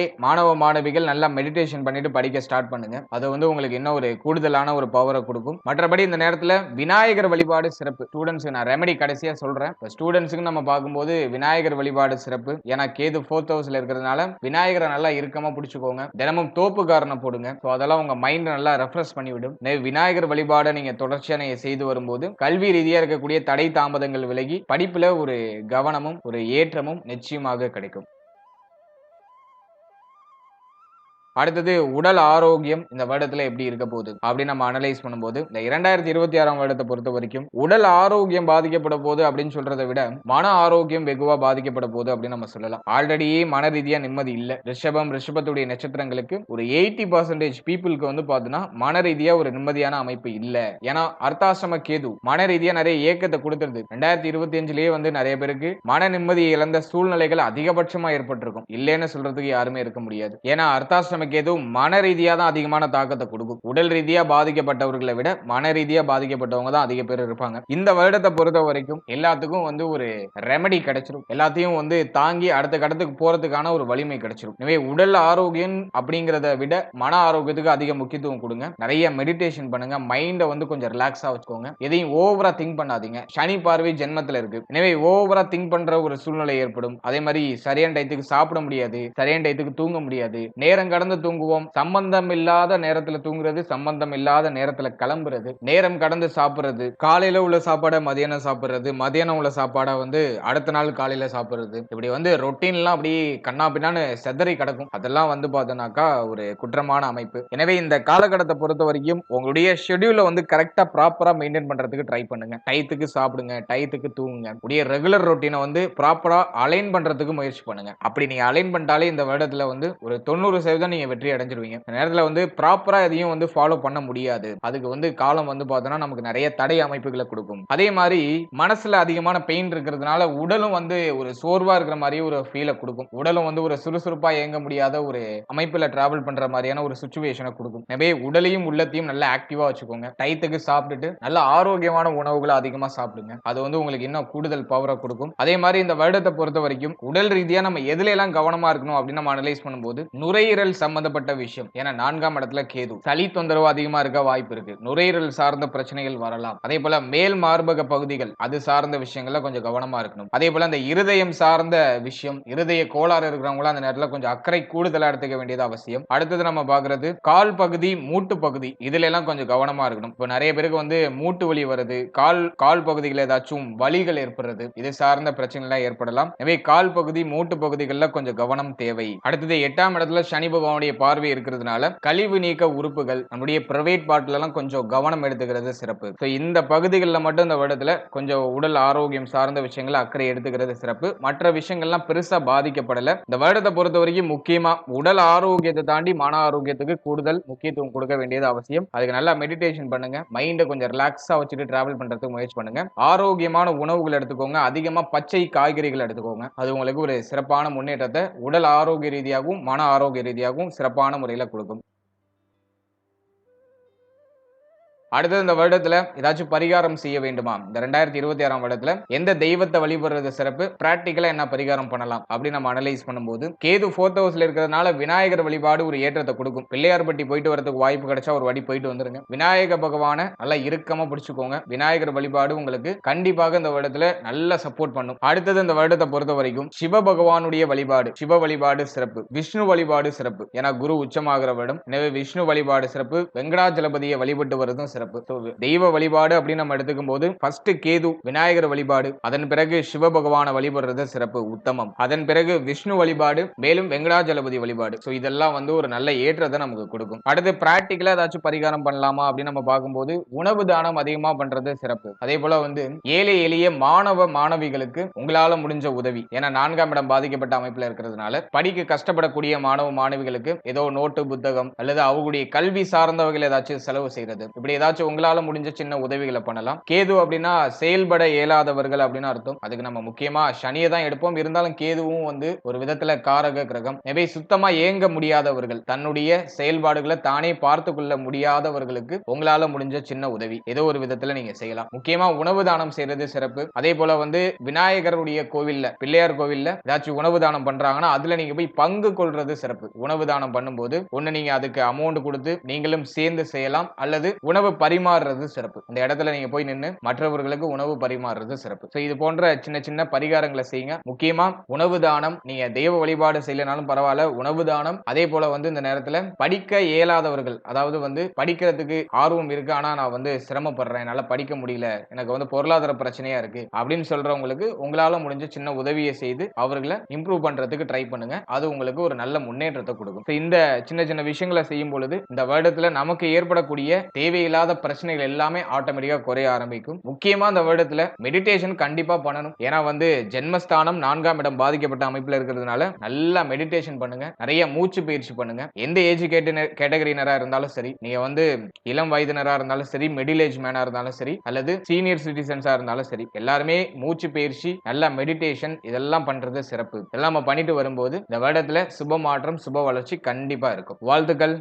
மாணவிகள் நல்லா மெடிடேஷன் பண்ணிட்டு படிக்க ஸ்டார்ட் பண்ணுங்க. அது வந்து உங்களுக்கு இன்னும் ஒரு கூடுதலான ஒரு பவரை கொடுக்கும். மற்றபடி இந்த நேரத்துல விநாயகர் வழிபாடு சிறப்பு. ஸ்டூடெண்ட்ஸ் நான் ரெமெடி கடைசியா சொல்றேன். ஸ்டூடெண்ட்ஸ்க்கு நம்ம பார்க்கும்போது விநாயகர் வழிபாடு சிறப்பு. ஏன்னா கேது 4th ஹவுஸ்ல இருக்கிறதுனால விநாயகரை நல்லா இறுக்கமா பிடிச்சுக்கோங்க. தினமும் தோப்புக்காரனை போடுங்க. அதெல்லாம் உங்க மைண்ட் நல்லா ரெஃப்ரெஷ் பண்ணிவிடும். விநாயகர் வழிபாடை நீங்க தொடர்ச்சியா நீங்க செய்து வரும்போது கல்வி ரீதியா இருக்கக்கூடிய தடை தாமதங்கள் விலகி படிப்புல ஒரு கவனமும் ஒரு ஏற்றமும் நிச்சயமாக கிடைக்கும். அடுத்தது உடல் ஆரோக்கியம் இந்த வருடத்துல எப்படி இருக்க போகுது அப்படின்னு நம்ம அனலைஸ் பண்ணும்போது இந்த 2026ஆம் வருடத்தை பொறுத்த வரைக்கும் உடல் ஆரோக்கியம் பாதிக்கப்பட போகுது அப்படின்னு சொல்றதை விட மன ஆரோக்கியம் வெகுவா பாதிக்கப்பட போகுது அப்படின்னு நம்ம சொல்லலாம். ஆல்ரெடி மன ரீதியா நிம்மதி இல்ல. ரிஷபத்துடைய நட்சத்திரங்களுக்கு ஒரு 80% பீப்புளுக்கு வந்து பாத்தீங்கன்னா மன ரீதியா ஒரு நிம்மதியான அமைப்பு இல்ல. ஏன்னா அர்த்தாசிரம கேது மன ரீதியா நிறைய ஏக்கத்தை கொடுத்துருது. 2025லயே வந்து நிறைய பேருக்கு மன நிம்மதியை இழந்த சூழ்நிலைகள் அதிகபட்சமா ஏற்பட்டிருக்கும். இல்லைன்னு சொல்றதுக்கு யாருமே இருக்க முடியாது. ஏன்னா அர்த்தாசிரம கேது மன ரீதியா தான் அதிகமான தாக்கத்தை கொடுக்கும். உடல் ரீதியா பாதிக்கப்பட்டவர்களை விட மன ரீதியா பாதிக்கப்பட்டவங்க தான் அதிக பேர் இருப்பாங்க. இந்த வருடத்தை பொறுத்த வரைக்கும் எல்லாத்துக்கும் வந்து ஒரு ரெமெடி கிடைச்சிரும். எல்லாத்தையும் வந்து தாங்கி அடுத்த கட்டத்துக்கு போறதுக்கான ஒரு வலிமை கிடைச்சிரும். எனவே உடல் ஆரோக்கியம் அப்படிங்கறத விட மன ஆரோக்கியத்துக்கு அதிக முக்கியத்துவம் கொடுங்க. நிறைய மெடிடேஷன் பண்ணுங்க. மைண்ட வந்து கொஞ்சம் ரிலாக்ஸா வச்சுக்கோங்க. எதையும் ஓவரா திங்க் பண்ணாதீங்க. சனி பார்வை ஜென்மத்துல இருக்கு. எனவே ஓவரா திங்க் பண்ற ஒரு சூழ்நிலை ஏற்படும். அதே மாதிரி சரியான டயத்துக்கு சாப்பிட முடியாது, சரியான டயத்துக்கு தூங்க முடியாது, நேரம் கடந்து தூங்குவோம். சம்பந்தம் இல்லாத நேரத்துல தூங்குறது, சம்பந்தம் இல்லாத நேரத்துல கிளம்புறது, நேரம் கடந்து சாப்பிடுறது, காலையில உள்ள சாப்பாடை மதியானம் சாப்பிடுறது, மதியானம் உள்ள சாப்பாடை வந்து அடுத்த நாள் காலையில சாப்பிடுறது, இப்படி வந்து ரொட்டீன்லாம் அப்படி கண்ணா பின்னான்னு செதறி கிடக்கும். அதெல்லாம் வந்து பார்த்தோம்னாக்கா ஒரு குற்றமான அமைப்பு. எனவே இந்த காலகட்டத்தை பொறுத்த வரைக்கும் உங்களுடைய ஷெட்யூலை வந்து கரெக்டா ப்ராப்பரா மெயின்டைன் பண்றதுக்கு ட்ரை பண்ணுங்க. டயத்துக்கு சாப்பிடுங்க, டயத்துக்கு தூங்குங்க. உடைய ரெகுலர் ரொட்டீனை வந்து ப்ராப்பரா அலைன் பண்றதுக்கு முயற்சி பண்ணுங்க. அப்படி நீங்க அலைன் பண்ணிட்டாலே இந்த வருடத்துல வந்து ஒரு 90% நீங்க வெற்றி அடைஞ்சிருவீங்க. இந்த நேரத்துல வந்து ப்ராப்பரா எதையும் வந்து ஃபாலோ பண்ண முடியாது. அதுக்கு வந்து காலம் வந்து பார்த்தோம்னா நமக்கு நிறைய தடை அமைப்புகளை கொடுக்கும். அதே மாதிரி மனசுல அதிகமான பெயின் இருக்கிறதுனால உடலும் வந்து ஒரு சோர்வா இருக்கிற மாதிரி ஒரு ஃபீலை கொடுக்கும். உடலும் வந்து ஒரு சுறுசுறுப்பா இயங்க முடியாத ஒரு அமைப்புல டிராவல் பண்ற மாதிரியான ஒரு சிச்சுவேஷனை கொடுக்கும். எனவே உடலையும் உள்ளத்தையும் நல்லா ஆக்டிவா வச்சுக்கோங்க. டயத்துக்கு சாப்பிட்டுட்டு நல்ல ஆரோக்கியமான உணவுகளை அதிகமா சாப்பிடுங்க. அது வந்து உங்களுக்கு இன்னும் கூடுதல் பவரை கொடுக்கும். அதே மாதிரி இந்த வருடத்தை பொறுத்த வரைக்கும் உடல் ரீதியா நம்ம எதுல எல்லாம் கவனமா இருக்கணும் அப்படின்னு நம்ம அனலைஸ் பண்ணும்போது நுரையீரல் சம்பந்தப்பட்ட விஷயம். ஏன்னா 4ஆம் இடத்துல கேது, சளி தொந்தரவு அதிகமா இருக்க வாய்ப்பு இருக்கு. நுரையீரல் சார்ந்த பிரச்சனைகள் வரலாம். அதே போல மேல் மார்பக பகுதிகள் அது சார்ந்த விஷயங்கள்ல கொஞ்சம் கவனமா இருக்கணும். அதே போல அந்த இருதயம் சார்ந்த விஷயம், இருதய கோளாறு இருக்கிறவங்க அந்த நேரத்துல கொஞ்சம் அக்கறை கூடுதலா எடுத்துக்க வேண்டியது அவசியம். அடுத்தது நம்ம பாக்குறது கால் பகுதி, மூட்டு பகுதி, இதுல எல்லாம் கொஞ்சம் கவனமா இருக்கணும். இப்போ நிறைய பேருக்கு வந்து மூட்டு வலி வருது, கால் பகுதியில் ஏதாச்சும் வலிகள் ஏற்படுறது, இது சார்ந்த பிரச்சனைகள் ஏற்படலாம். எனவே கால் பகுதி, மூட்டு பகுதிகளில் கொஞ்சம் கவனம் தேவை. அடுத்தது 8ஆம் இடத்துல சனி பகவானுடைய பார்வை இருக்கிறதுனால கழிவு நீக்க உறுப்புகள் நம்முடைய பிரைவேட் பார்ட்ல எல்லாம் கொஞ்சம் கவனம் எடுத்துக்கிறது சிறப்பு. இந்த பகுதிகளில் மட்டும் இந்த வருடத்துல கொஞ்சம் உடல் ஆரோக்கியம் சார்ந்த விஷயங்களை அக்கறை எடுத்துக்கிறது சிறப்பு. மற்ற விஷயங்கள்லாம் பெருசா பாதிக்கப்படல. இந்த வருடத்தை பொறுத்த வரைக்கும் முக்கியமா உடல் ஆரோக்கியத்தை தாண்டி மன ஆரோக்கியத்துக்கு கூடுதல் முக்கியத்துவம் கொடுக்க வேண்டியது அவசியம். அதுக்கு நல்லா மெடிடேஷன் பண்ணுங்க. மைண்டை கொஞ்சம் ரிலாக்ஸா வச்சுட்டு டிராவல் பண்றதுக்கு முயற்சி பண்ணுங்க. ஆரோக்கியமான உணவுகள் எடுத்துக்கோங்க. அதிகமா பச்சை காய்கறிகள் எடுத்துக்கோங்க. அது உங்களுக்கு ஒரு சிறப்பான முன்னேற்றத்தை உடல் ஆரோக்கிய ரீதியாகவும் மன ஆரோக்கிய ரீதியாகவும் சிறப்பான முறையில் கொடுக்கும். அடுத்தது இந்த வருடத்துல ஏதாச்சும் பரிகாரம் செய்ய வேண்டுமா? இந்த 2026ஆம் வருடத்துல எந்த தெய்வத்தை வழிபடுறது சிறப்பு, பிராக்டிக்கலா என்ன பரிகாரம் பண்ணலாம் அப்படின்னு நம்ம அனலைஸ் பண்ணும்போது கேது 4th ஹவுஸ்ல இருக்கிறதுனால விநாயகர் வழிபாடு ஒரு ஏற்றத்தை கொடுக்கும். பிள்ளையார்பட்டி போயிட்டு வரதுக்கு வாய்ப்பு கிடைச்சா ஒரு வாட்டி போயிட்டு வந்துருங்க. விநாயக பகவானை நல்லா இறுக்கமா பிடிச்சுக்கோங்க. விநாயகர் வழிபாடு உங்களுக்கு கண்டிப்பாக இந்த வருடத்துல நல்ல சப்போர்ட் பண்ணும். அடுத்தது இந்த வருடத்தை பொறுத்த வரைக்கும் சிவ பகவானுடைய வழிபாடு, சிவ வழிபாடு சிறப்பு, விஷ்ணு வழிபாடு சிறப்பு. ஏன்னா குரு உச்சமாகிற வருடம். எனவே விஷ்ணு வழிபாடு சிறப்பு, வெங்கடாஜலபதியை வழிபட்டு வருவதும் சிறப்பு. தெய்வ வழிபாடு அப்படின்னு நம்ம எடுத்துக்கும் போது ஃபர்ஸ்ட் கேது விநாயகர் வழிபாடு, அதன் பிறகு சிவபகவான வழிபடுறது சிறப்பு உத்தமம், அதன் பிறகு விஷ்ணு வழிபாடு, மேலும் வெங்கடாஜலபதி வழிபாடு. இதெல்லாம் வந்து ஒரு நல்ல ஏற்றத்தை நமக்கு கொடுக்கும். அடுத்து பிராக்டிகலா ஏதாச்சும் பரிகாரம் பண்ணலாமா அப்படின்னு நம்ம பார்க்கும்போது உணவு தானம் அதிகமா பண்றது சிறப்பு. அதே போல வந்து ஏழை எளிய மாணவ மாணவிகளுக்கு உங்களால முடிஞ்ச உதவி, ஏன்னா 4ஆம் இடம் பாதிக்கப்பட்ட அமைப்புல இருக்கிறதுனால படிக்க கஷ்டப்படக்கூடிய மாணவ மாணவிகளுக்கு ஏதோ நோட்டு புத்தகம் அல்லது அவங்களுடைய கல்வி சார்ந்த வகையில் ஏதாச்சும் செலவு செய்யறது, இப்படி ஏதாச்சும் உங்களால முடிஞ்ச சின்ன உதவிகளை பண்ணலாம். கேது அப்படின்னா செயல்பட இயலாதவர்கள் அப்படின்னு அர்த்தம். அதுக்கு நம்ம முக்கியமா சனியை தான் எடுப்போம். இருந்தாலும் கேதுவும் வந்து ஒரு விதத்துல காரக கிரகம். எனவே சுத்தமா இயங்க முடியாதவர்கள், தன்னுடைய செயல்பாடுகளை தானே பார்த்து கொள்ள முடியாதவர்களுக்கு உங்களால முடிஞ்ச சின்ன உதவி ஏதோ ஒரு விதத்துல நீங்க செய்யலாம். முக்கியமா உணவு தானம் செய்யறது சிறப்பு. அதே போல வந்து விநாயகருடைய கோவில்ல, பிள்ளையார் கோவில்ல ஏதாச்சும் உணவு தானம் பண்றாங்கன்னா அதுல நீங்க போய் பங்கு கொள்றது சிறப்பு. உணவு தானம் பண்ணும்போது ஒண்ணு நீங்க அதுக்கு அமௌண்ட் கொடுத்து நீங்களும் சேர்ந்து செய்யலாம், அல்லது உணவு பரிமாறுறது சிறப்பு. இந்த இடத்துல நீங்க போய் நின்று மற்றவர்களுக்கு உணவு பரிமாறுறது சிறப்பு. இது போன்ற சின்ன சின்ன பரிகாரங்களை செய்யுங்க. முக்கியமா உணவு தானம், நீங்க தெய்வ வழிபாடு செய்யலனாலும் பரவாயில்ல, உணவு தானம். அதே போல வந்து இந்த நேரத்துல படிக்க இயலாதவர்கள், அதாவது வந்து படிக்கிறதுக்கு ஆர்வம் இருக்கு ஆனா நான் வந்து சிரமப்படுறேன், என்னால படிக்க முடியல, எனக்கு வந்து பொருளாதார பிரச்சனையா இருக்கு அப்படின்னு சொல்றவங்களுக்கு உங்களால முடிஞ்ச சின்ன உதவியை செய்து அவர்களை இம்ப்ரூவ் பண்றதுக்கு ட்ரை பண்ணுங்க. அது உங்களுக்கு ஒரு நல்ல முன்னேற்றத்தை கொடுக்கும். இந்த சின்ன சின்ன விஷயங்களை செய்யும் பொழுது இந்த வருடத்துல நமக்கு ஏற்படக்கூடிய தேவையில்லாத பிரச்சனைகள் எல்லாமே ஆட்டோமேட்டிக்கா குறைய ஆரம்பிக்கும். முக்கியமா இந்த வருடத்துல மெடிடேஷன் கண்டிப்பா பண்ணணும். ஏன்னா வந்து ஜென்மஸ்தானம் 4ஆம் இடம் பாதிக்கப்பட்ட அமைப்புல இருக்கிறதுனால நல்லா மெடிடேஷன் பண்ணுங்க, நிறைய மூச்சு பயிற்சி பண்ணுங்க. எந்த ஏஜ் கேட்டகரினரா இருந்தாலும் சரி, நீங்க வந்து இளம் வயதினரா இருந்தாலும் சரி, மிடில் ஏஜ் மேனா இருந்தாலும் சரி, அல்லது சீனியர் சிட்டிசன்ஸா இருந்தாலும் சரி, எல்லாருமே மூச்சு பயிற்சி, நல்ல மெடிடேஷன் இதெல்லாம் பண்றது சிறப்பு. இதெல்லாம் நம்ம பண்ணிட்டு வரும்போது இந்த வருடத்துல சுப மாற்றம், சுப வளர்ச்சி கண்டிப்பா இருக்கும். வாழ்த்துக்கள்.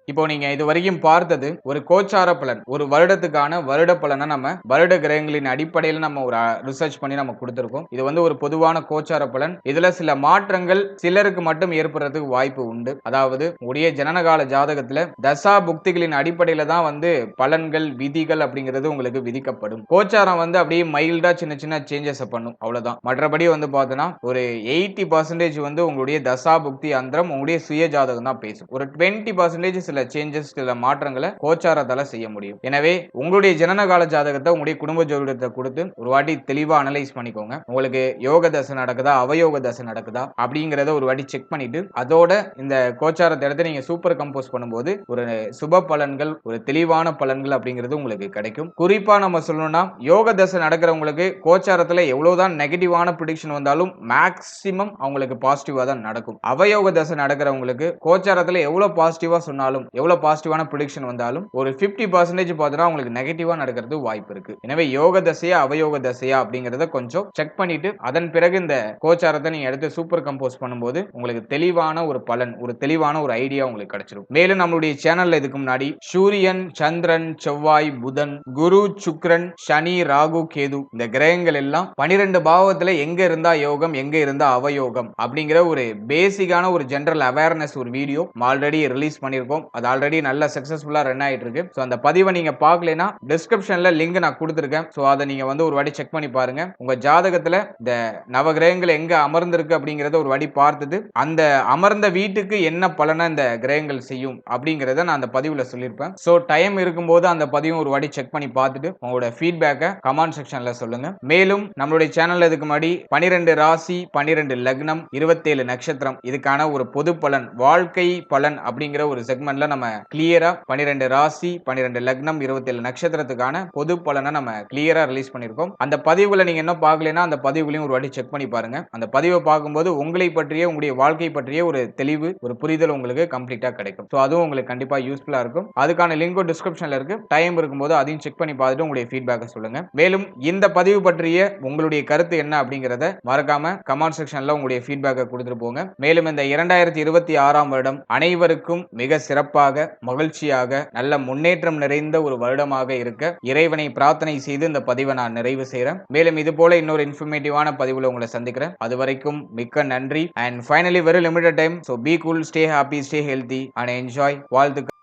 இப்போ நீங்க இது வரைக்கும் பார்த்தது ஒரு கோச்சார பலன், ஒரு வருடத்துக்கான வருட பலனை நம்ம வருட கிரகங்களின் அடிப்படையில் நம்ம ஒரு ரிசர்ச் பண்ணி நம்ம கொடுத்திருக்கோம். இது வந்து ஒரு பொதுவான கோச்சார பலன். இதுல சில மாற்றங்கள் சிலருக்கு மட்டும் ஏற்படுறதுக்கு வாய்ப்பு உண்டு. அதாவது உடைய ஜனனகால ஜாதகத்துல தசா புக்திகளின் அடிப்படையில தான் வந்து பலன்கள் விதிகள் அப்படிங்கிறது உங்களுக்கு விதிக்கப்படும். கோச்சாரம் வந்து அப்படியே மைல்டா சின்ன சின்ன சேஞ்சஸ் பண்ணும், அவ்வளவுதான். மற்றபடி வந்து பார்த்தோன்னா ஒரு 80% வந்து உங்களுடைய தசா புக்தி அந்தரம் உங்களுடைய சுய ஜாதகம் தான் பேசும். ஒரு 20% சில சேஞ்சஸ், சில மாற்றங்களை கோச்சாரத்தால செய்ய முடியும். எனவே உங்களுடைய ஜனனகால ஜாதகத்தை உங்களுடைய குடும்ப ஜோதிடத்தை கொடுத்து ஒரு வாட்டி தெளிவா அனலைஸ் பண்ணிக்கோங்க. உங்களுக்கு யோக தசை நடக்குதா, அவயோக தசை நடக்குதா அப்படிங்கறத ஒரு வாட்டி செக் பண்ணிட்டு அதோட இந்த கோச்சாரத்தை எடுத்து நீங்க சூப்பர் கம்போஸ் பண்ணும்போது ஒரு சுப பலன்கள், ஒரு தெளிவான பலன்கள் அப்படிங்கிறது உங்களுக்கு கிடைக்கும். குறிப்பா நம்ம சொல்லணும்னா யோக தசை நடக்கிறவங்களுக்கு கோச்சாரத்துல எவ்வளவுதான் நெகட்டிவான ப்ரெடிக்ஷன் வந்தாலும் மேக்சிமம் அவங்களுக்கு பாசிட்டிவா தான் நடக்கும். அவயோக தசை நடக்கிறவங்களுக்கு கோச்சாரத்துல எவ்வளவு பாசிட்டிவா சொன்னாலும், எவ்வளவு பாசிட்டிவான ப்ரெடிக்ஷன் வந்தாலும் ஒரு 50% பார்த்தா உங்களுக்கு நெகட்டிவா நடக்கிறது வாய்ப்பு இருக்கு. எனவே யோக தசையா அவயோக தசையா அப்படிங்கறத கொஞ்சம் செக் பண்ணிட்டு அதன் பிறகு இந்த கோச்சாரத்தை நீங்க எடுத்து சூப்பர் கம்போஸ் பண்ணும்போது உங்களுக்கு தெளிவான ஒரு பலன், ஒரு தெளிவான ஒரு ஐடியா உங்களுக்கு கிடைச்சிடும். மேலும் நம்மளுடைய சேனல்ல இதுக்கு முன்னாடி சூரியன், சந்திரன், செவ்வாய், புதன், குரு, சுக்கிரன், சனி, ராகு, கேது இந்த கிரகங்கள் எல்லாம் 12 பாவத்துல எங்க இருந்தா யோகம், எங்க இருந்தா அவயோகம் அப்படிங்கிற ஒரு பேசிக்கான ஒரு ஜெனரல் அவேர்னஸ் ஒரு வீடியோ ஆல்ரெடி ரிலீஸ் பண்ணிருக்கோம். அது ஆல்ரெடி நல்ல சக்சஸ்ஃபுல்லா ரன் ஆயிட்டு இருக்கு. சோ அந்த பதிவை நீங்க பார்க்கலைனா டிஸ்கிரிப்ஷன்ல லிங்க் நான் கொடுத்திருக்கேன். சோ அதை நீங்க வந்து ஒரு வாட்டி செக் பண்ணி பாருங்க. உங்க ஜாதகத்துல இந்த நவகிரகங்கள் எங்க அமர்ந்திருக்கு அப்படிங்கறத ஒரு வாட்டி பார்த்துட்டு அந்த அமர்ந்த வீட்டுக்கு என்ன பலனை இந்த கிரகங்கள் செய்யும் அப்படிங்கறத நான் அந்த பதிவுல சொல்லியிருப்பேன். சோ டைம் இருக்கும்போது அந்த பதிவும் ஒரு வாட்டி செக் பண்ணி பார்த்துட்டு உங்களோட ஃபீட்பேக்கை கமெண்ட் செக்ஷன்ல சொல்லுங்க. மேலும் நம்மளுடைய சேனல்ல இதுக்கு முன்னாடி 12 ராசி, 12 லக்னம், 27 நட்சத்திரம் இதுக்கான ஒரு பொது பலன், வாழ்க்கை பலன் அப்படிங்கிற ஒரு செக்மெண்ட்ல நம்ம கிளியரா 12 ராசி, 12 லக்னம், 27 நட்சத்திரத்துக்கான பொது பலனை நம்ம கிளியரா ரிலீஸ் பண்ணிருக்கோம். அந்த பதிவுல நீங்க என்ன பார்க்கலனா அந்த பதிவுலையும் ஒரு வாட்டி செக் பண்ணி பாருங்க. அந்த பதிவை பார்க்கும்போது உங்களை பற்றிய, உங்களுடைய வாழ்க்கை பற்றிய ஒரு தெளிவு, ஒரு புரிதல் உங்களுக்கு கம்ப்ளீட்டா கிடைக்கும். சோ அதுவும் உங்களுக்கு கண்டிப்பா யூஸ்ஃபுல்லா இருக்கும். அதுக்கான லிங்க் டிஸ்கிரிப்ஷன்ல இருக்கு. டைம் இருக்கும்போது அதையும் செக் பண்ணி பார்த்துட்டு உங்களுடைய ஃபீட்பேக்கை சொல்லுங்க. மேலும் இந்த பதிவு பற்றிய உங்களுடைய கருத்து என்ன அப்படிங்கறத மறக்காம கமெண்ட் செக்ஷன்ல உங்களுடைய ஃபீட்பேக்கை கொடுத்துட்டு போங்க. மேலும் இந்த 2026ஆம் வருடம் அனைவருக்கும் மிக சிறப்பாக, மகிழ்ச்சியாக, நல்ல முன்னேற்றம் நிறைந்த ஒரு வருடமாக இருக்க இறைவனை பிரார்த்தனை செய்து இந்த பதிவை நான் நிறைவு செய்றேன். மேலும் இது போல இன்னொரு இன்ஃபர்மேட்டிவான பதிவுல உங்களை சந்திக்கிறேன். அது வரைக்கும் மிக்க நன்றி. And finally very limited time. So be cool, stay happy, stay healthy and enjoy. வாழ்த்துக்கள்.